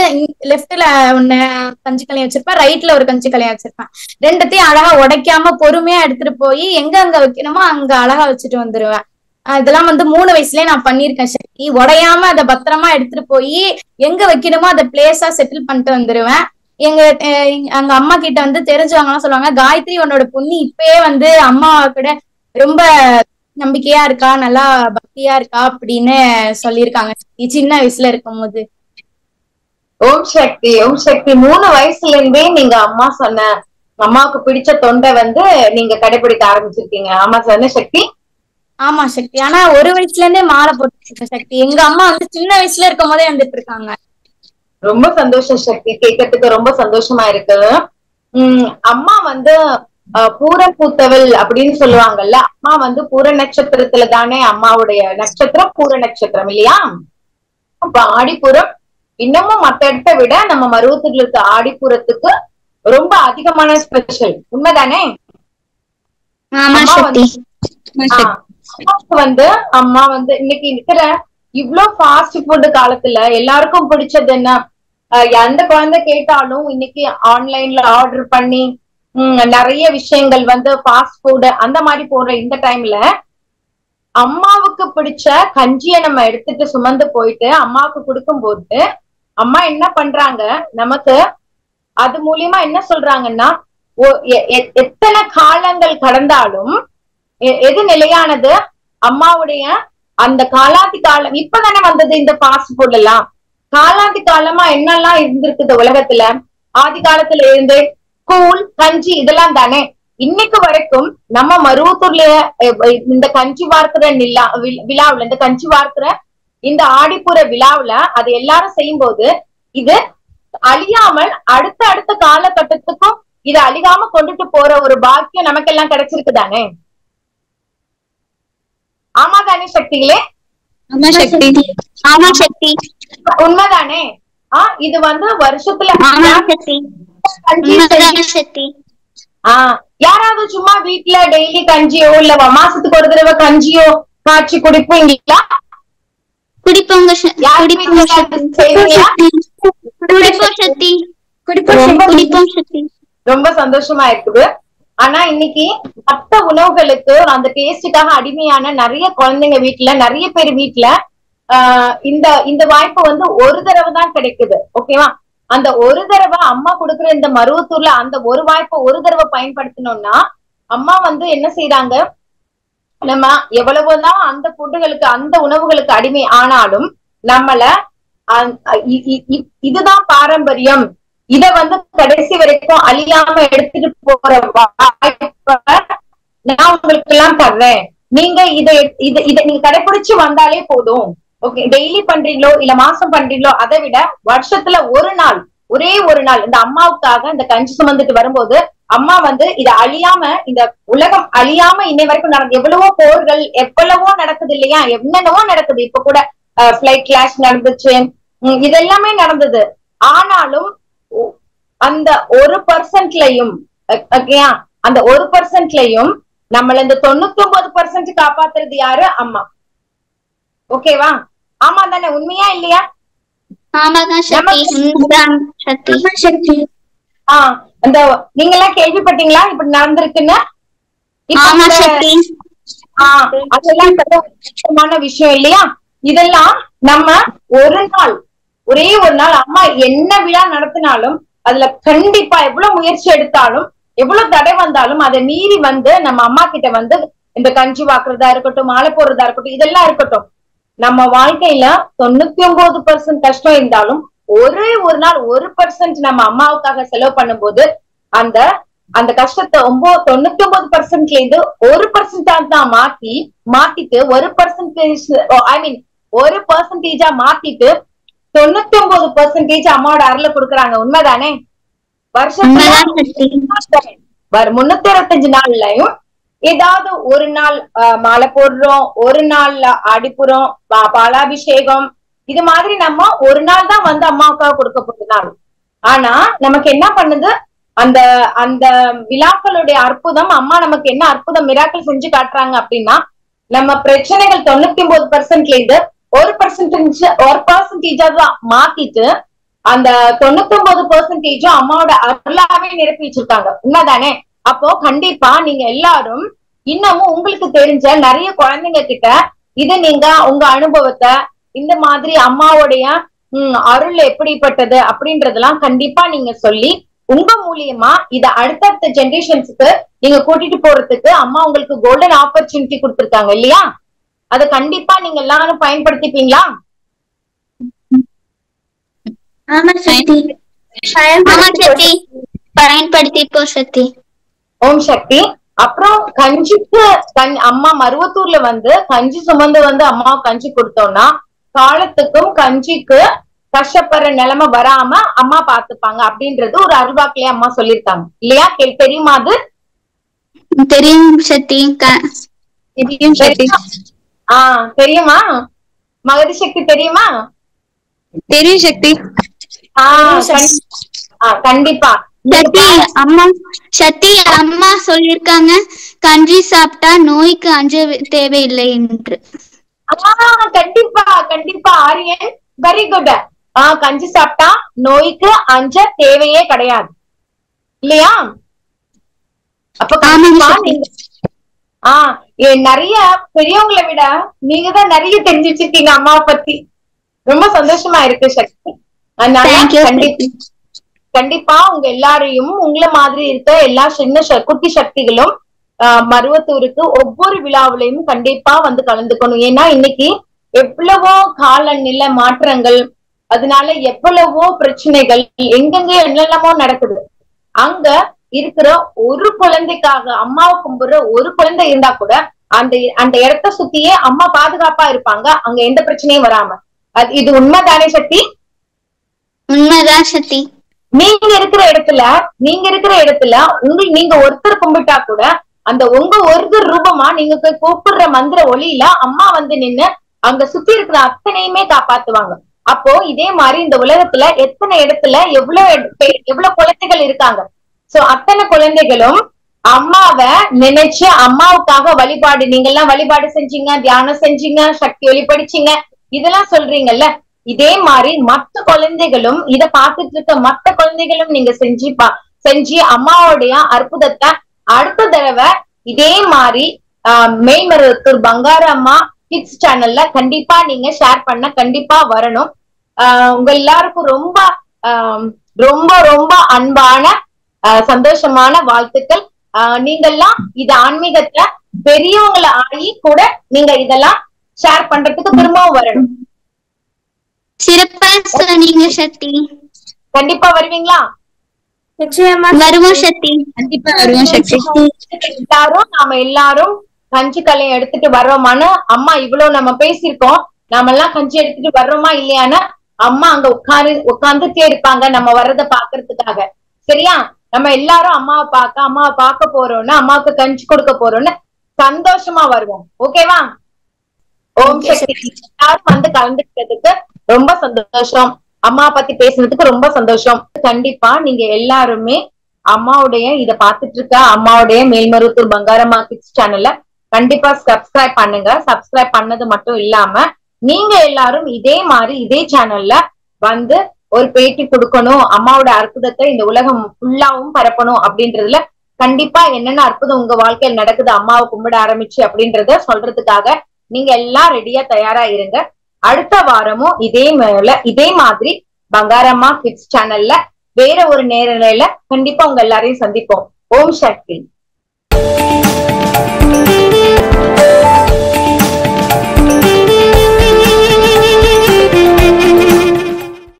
லெப்ட்ல ஒண்ணு கஞ்சி கலையம் வச்சிருப்பேன், ரைட்ல ஒரு கஞ்சி கலையம் வச்சிருப்பேன். 2த்தையும் அழகா உடைக்காம பொறுமையா எடுத்துட்டு போய் எங்க வைக்கணுமோ அங்க அழகா வச்சுட்டு வந்துருவேன். இதெல்லாம் வந்து 3 வயசுலயே நான் பண்ணிருக்கேன் சக்தி. உடையாம அதை பத்திரமா எடுத்துட்டு போய் எங்க வைக்கணுமோ அதை பிளேஸா செட்டில் பண்ணிட்டு வந்துருவேன். அங்க அம்மா கிட்ட வந்து தெரிஞ்சவங்க எல்லாம் சொல்லுவாங்க, காயத்ரி உன்னோட பொண்ணு இப்பயே வந்து அம்மா கூட ரொம்ப நம்பிக்கையா இருக்கா, நல்லா பக்தியா இருக்கா அப்படின்னு சொல்லியிருக்காங்க சின்ன வயசுல இருக்கும் போது. ஓம் சக்தி, ஓம் சக்தி. 3 வயசுல இருந்தே நீங்க அம்மா சொன்ன அம்மாவுக்கு பிடிச்ச தொண்டை வந்து நீங்க கடைபிடிக்க ஆரம்பிச்சிருக்கீங்க. ஆமா சொன்ன சக்தி? ஆமா சக்தி, ஆனா 1 வயசுல இருந்தே மாலை போட்டு சக்தி. எங்க அம்மா வந்து சின்ன வயசுல இருக்கும் போதே வந்துட்டு இருக்காங்க. ரொம்ப சந்தோஷம் சக்தி, கேட்கறதுக்கு ரொம்ப சந்தோஷமா இருக்கு. அம்மா வந்து பூரம் பூத்தவள் அப்படின்னு சொல்லுவாங்கல்ல, அம்மா வந்து பூர நட்சத்திரத்துல தானே அம்மாவுடைய நட்சத்திரம் பூர நட்சத்திரம் இல்லையா? அப்ப ஆடிப்புறம் இன்னமும் மத்த இடத்தை விட நம்ம மருவத்தூர்ல இருக்க ஆடிப்புறத்துக்கு ரொம்ப அதிகமான ஸ்பெஷல், உண்மைதானே? அம்மா வந்து இன்னைக்கு இருக்கிற இவ்வளவு ஃபாஸ்ட் ஃபுட் காலத்துல எல்லாருக்கும் பிடிச்சது என்ன? எந்த குழந்தை கேட்டாலும் இன்னைக்கு ஆன்லைன்ல ஆர்டர் பண்ணி நிறைய விஷயங்கள் வந்து ஃபாஸ்ட் ஃபுட் அந்த மாதிரி போடுற இந்த டைம்ல அம்மாவுக்கு பிடிச்ச கஞ்சியை நம்ம எடுத்துட்டு சுமந்து போயிட்டு அம்மாவுக்கு கொடுக்கும் போது அம்மா என்ன பண்றாங்க, நமக்கு அது மூலியமா என்ன சொல்றாங்கன்னா, எத்தனை காலங்கள் கடந்தாலும் எது நிலையானது? அம்மாவுடைய அந்த காலாதி காலம். இப்பதானே வந்தது இந்த ஃபாஸ்ட் ஃபுட் எல்லாம். காலாதி காலமா என்னெல்லாம் இருந்திருக்குது உலகத்துல? ஆதி காலத்துல இருந்து கூழ் கஞ்சி இதெல்லாம் தானே இன்னைக்கு வரைக்கும் நம்ம மருவத்தூர்ல இந்த கஞ்சி வார்க்கிற விழாவுல, இந்த கஞ்சி வார்க்கிற இந்த ஆடிப்புற விழாவுல அது எல்லாரும் செய்யும் போது இது அழியாமல் அடுத்த காலகட்டத்துக்கும் இது அழியாம கொண்டுட்டு போற ஒரு பாக்கியம் நமக்கு எல்லாம் கிடைச்சிருக்குதானே? ஆமா தானே சக்திகளே? உண்மைதானே? இது வந்து வருஷத்துல யாராவது சும்மா வீட்டுல டெய்லி கஞ்சியோ இல்ல மாசத்துக்கு ஒரு தடவை கஞ்சியோ காய்ச்சி குடிப்பீங்களா? ரொம்ப சந்தோஷமா இருக்குது. ஆனா இன்னைக்கு மற்ற உணவுகளுக்கு அந்த டேஸ்டுக்காக அடிமையான நிறைய குழந்தைங்க வீட்டுல, நிறைய பேர் வீட்டுல இந்த வாய்ப்பு வந்து ஒரு தடவை தான் கிடைக்குது. ஓகேவா? அந்த ஒரு தடவை அம்மா கொடுக்குற இந்த மருவத்தூர்ல அந்த ஒரு வாய்ப்பை ஒரு தடவை பயன்படுத்தணும்னா அம்மா வந்து என்ன செய்யறாங்க, நம்ம எவ்வளவுதான் அந்த ஃபுட்டுகளுக்கு அந்த உணவுகளுக்கு அடிமை ஆனாலும் நம்மள இதுதான் பாரம்பரியம், இத வந்து கடைசி வரைக்கும் அழியாம எடுத்துட்டு போற வாய்ப்பை நான் உங்களுக்கு எல்லாம் தர்றேன். நீங்க இதை நீங்க கடைபிடிச்சு வந்தாலே போதும். ஓகே, டெய்லி பண்றீங்களோ இல்ல மாசம் பண்றீங்களோ, அதை விட வருஷத்துல ஒரு நாள், ஒரே ஒரு நாள் இந்த அம்மாவுக்காக இந்த கஞ்சி சுமந்துட்டு வரும்போது அம்மா வந்து இத அழியாம, இந்த உலகம் அழியாம இன்னை வரைக்கும் நடந்து எவ்வளவோ போர்கள் எவ்வளவோ நடக்குது இல்லையா, என்னென்னவோ நடக்குது. இப்ப கூட பிளைட் கிளாஷ் நடந்துச்சு, இதெல்லாமே நடந்தது. ஆனாலும் அந்த 1%லயும் அந்த 1%லயும் நம்மள இந்த 99% காப்பாத்துறது யாரு? அம்மா. ஓகேவா? ஆமா தானே? உண்மையா இல்லையா? அந்த நீங்க எல்லாம் கேள்விப்பட்டீங்களா இப்படி நடந்திருக்குன்னு? அதெல்லாம் முக்கியமான விஷயம் இல்லையா? இதெல்லாம் நம்ம ஒரு நாள், ஒரே ஒரு நாள் அம்மா என்ன விழா நடத்தினாலும் அதுல கண்டிப்பா எவ்வளவு முயற்சி எடுத்தாலும் எவ்வளவு தடை வந்தாலும் அதை மீறி வந்து நம்ம அம்மா கிட்ட வந்து இந்த கஞ்சி வாக்குறதா இருக்கட்டும், மாலை போடுறதா இருக்கட்டும், இதெல்லாம் இருக்கட்டும். நம்ம வாழ்க்கையில 99% கஷ்டம் இருந்தாலும் ஒரே ஒரு நாள் 1% நம்ம அம்மாவுக்காக செலவு பண்ணும்போது அந்த அந்த கஷ்டத்தை 99%ல இருந்து 1% தான் மாத்திட்டு 1% மாத்திட்டு 99% அம்மாவோட அருளை கொடுக்குறாங்க. உண்மைதானே? வருஷத்துல 365 நாள்லயும் ஏதாவது ஒரு நாள் மாலை போடுறோம், ஒரு நாள் அடிப்புறோம், பாலாபிஷேகம், இது மாதிரி நம்ம ஒரு நாள் தான் வந்து அம்மாவுக்காக கொடுக்க போற நாள். ஆனா நமக்கு என்ன பண்ணுது, அந்த அந்த விழாக்களுடைய அற்புதம், அம்மா நமக்கு என்ன அற்புதம் மிராக்கள் செஞ்சு காட்டுறாங்க அப்படின்னா, நம்ம பிரச்சனைகள் 99%ல இருந்து 1% தான் மாத்திட்டு அந்த 99% அம்மாவோட அருளாவே நிரப்பி வச்சிருக்காங்க. உண்மைதானே? அப்போ கண்டிப்பா நீங்க எல்லாரும் இன்னமும் உங்களுக்கு தெரிஞ்ச நிறைய குழந்தைங்க கிட்ட இத நீங்க உங்க அனுபவத்தை, இந்த மாதிரி அம்மாவுடைய அருள் எப்படிப்பட்டது அப்படின்றதெல்லாம் கண்டிப்பா நீங்க சொல்லி உங்க மூலியமா இத அடுத்தடுத்த ஜெனரேஷன்ஸுக்கு நீங்க கூட்டிட்டு போறதுக்கு அம்மா உங்களுக்கு கோல்டன் ஆப்பர்ச்சுனிட்டி கொடுத்திருக்காங்க இல்லையா? அதை கண்டிப்பா நீங்க எல்லாரும் பயன்படுத்திப்பீங்களா? பயன்படுத்திப்போம் சக்தி. ஓம் சக்தி. அப்புறம் கஞ்சிக்கு அம்மா மருவத்தூர்ல வந்து கஞ்சி சுமந்து வந்து அம்மாவுக்கு கஞ்சி கொடுத்தோம்னா காலத்துக்கும் கஞ்சிக்கு கஷ்டப்படுற நிலைமை வராம அம்மா பாத்துப்பாங்க அப்படின்றது ஒரு அருள்வாக்கிலே அம்மா சொல்லிருக்காங்க இல்லையா? தெரியுமா? அது தெரியும் சக்தி. தெரியுமா? மகதி சக்தி தெரியுமா? தெரியும் சக்தி. கண்டிப்பா சக்தி அம்மா சொல்லிருக்காங்க கஞ்சி சாப்பிட்டா நோய்க்கு அஞ்ச தேவையில்லை என்று. கண்டிப்பா கண்டிப்பா ஆரியன், வெரி குட். கஞ்சி சாப்பிட்டா நோய்க்கு அஞ்ச தேவையே கிடையாது இல்லையா? அப்ப கண்டிப்பா நீங்க நிறைய பெரியவங்களை விட நீங்க தான் நிறைய தெரிஞ்சு வச்சிருக்கீங்க அம்மாவை பத்தி. ரொம்ப சந்தோஷமா இருக்கு சக்தி. அதனால கண்டிப்பா உங்க எல்லாரையும் உங்களை மாதிரி இருக்க எல்லா சின்ன குட்டி சக்திகளும் மருவத்தூருக்கு ஒவ்வொரு விழாவிலையும் கண்டிப்பா வந்து கலந்துக்கணும். ஏன்னா இன்னைக்கு எவ்வளவோ காலநிலை மாற்றங்கள், அதனால எவ்வளவோ பிரச்சனைகள், எங்கெங்க என்னெல்லாமோ நடக்குது. அங்க இருக்கிற ஒரு குழந்தைக்காக அம்மாவை கும்பிடுற ஒரு குழந்தை இருந்தா கூட அந்த அந்த இடத்த சுத்தியே அம்மா பாதுகாப்பா இருப்பாங்க, அங்க எந்த பிரச்சனையும் வராம. இது உண்மைதானே சக்தி? உண்மைதான் சக்தி. நீங்க இருக்கிற இடத்துல நீங்க ஒருத்தர் கும்பிட்டா கூட அந்த உங்க ஒருத்தர் ரூபமா நீங்க கூப்பிடுற மந்திர ஒளியில அம்மா வந்து நின்னு அங்க சுத்தி இருக்கிற அத்தனையுமே காப்பாத்துவாங்க. அப்போ இதே மாதிரி இந்த உலகத்துல எத்தனை இடத்துல எவ்வளவு குழந்தைகள் இருக்காங்க. சோ அத்தனை குழந்தைகளும் அம்மாவை நினைச்சு அம்மாவுக்காக வழிபாடு, நீங்க எல்லாம் வழிபாடு செஞ்சீங்க, தியானம் செஞ்சீங்க, சக்தி ஒளி படிச்சீங்க, இதெல்லாம் சொல்றீங்கல்ல. இதே மாதிரி மத்த குழந்தைகளும் இத பாத்துட்டு இருக்க மத்த குழந்தைகளும் நீங்க செஞ்சு அம்மாவுடைய அற்புதத்தை அடுத்த தடவை இதே மாதிரி மேல்மருவத்தூர் பங்காரு அம்மா கிட்ஸ் சேனல்ல கண்டிப்பா நீங்க ஷேர் பண்ண கண்டிப்பா வரணும். உங்க எல்லாருக்கும் ரொம்ப ரொம்ப ரொம்ப அன்பான சந்தோஷமான வாழ்த்துக்கள். நீங்கெல்லாம் இது ஆன்மீகத்துல பெரியவங்களை ஆகி கூட நீங்க இதெல்லாம் ஷேர் பண்றதுக்கு திரும்பவும் வரணும். சிறப்பா சொன்னீங்க சக்தி. கண்டிப்பா வருவீங்களா? நிச்சயமா வருவோம் சக்தி. கண்டிப்பா வருவோம் சக்தி. நாம எல்லாரும் கஞ்சி கலையை எடுத்துட்டு வர்றோமான்னு அம்மா இவ்வளவு நம்ம பேசியிருக்கோம். நாம எல்லாம் கஞ்சி எடுத்துட்டு வர்றோமா இல்லையான்னு அம்மா அங்க உட்கார்ந்துட்டே இருப்பாங்க நம்ம வர்றத பாக்குறதுக்காக. சரியா? நம்ம எல்லாரும் அம்மாவை பார்க்க போறோம்னு, அம்மாவுக்கு கஞ்சி கொடுக்க போறோம்னு சந்தோஷமா வருவோம். ஓகேவா? ஓம் சக்தி. எல்லாரும் வந்து கலந்துக்கிறதுக்கு ரொம்ப சந்தோஷம். அம்மா பத்தி பேசுனதுக்கு ரொம்ப சந்தோஷம். கண்டிப்பா நீங்க எல்லாருமே அம்மாவுடைய இத பாத்துட்டு இருக்க அம்மாவுடைய மேல்மருவத்தூர் பங்காரம்மா கிட்ஸ் சேனல்ல கண்டிப்பா சப்ஸ்கிரைப் பண்ணுங்க. சப்ஸ்கிரைப் பண்ணது மட்டும் இல்லாம நீங்க எல்லாரும் இதே மாதிரி இதே சேனல்ல வந்து ஒரு பேட்டி கொடுக்கணும், அம்மாவோட அற்புதத்தை இந்த உலகம் ஃபுல்லாவும் பரப்பணும் அப்படின்றதுல கண்டிப்பா என்னென்ன அற்புதம் உங்க வாழ்க்கையில் நடக்குது அம்மாவை கும்பிட ஆரம்பிச்சு அப்படின்றத சொல்றதுக்காக நீங்க எல்லாம் ரெடியா தயாரா இருங்க. அடுத்த வாரமும் இதே மாதிரி பங்காரம்மா கிட்ஸ் சேனல்ல வேற ஒரு நேரலையில கண்டிப்பா உங்க எல்லாரையும் சந்திப்போம். ஓம் சக்தி.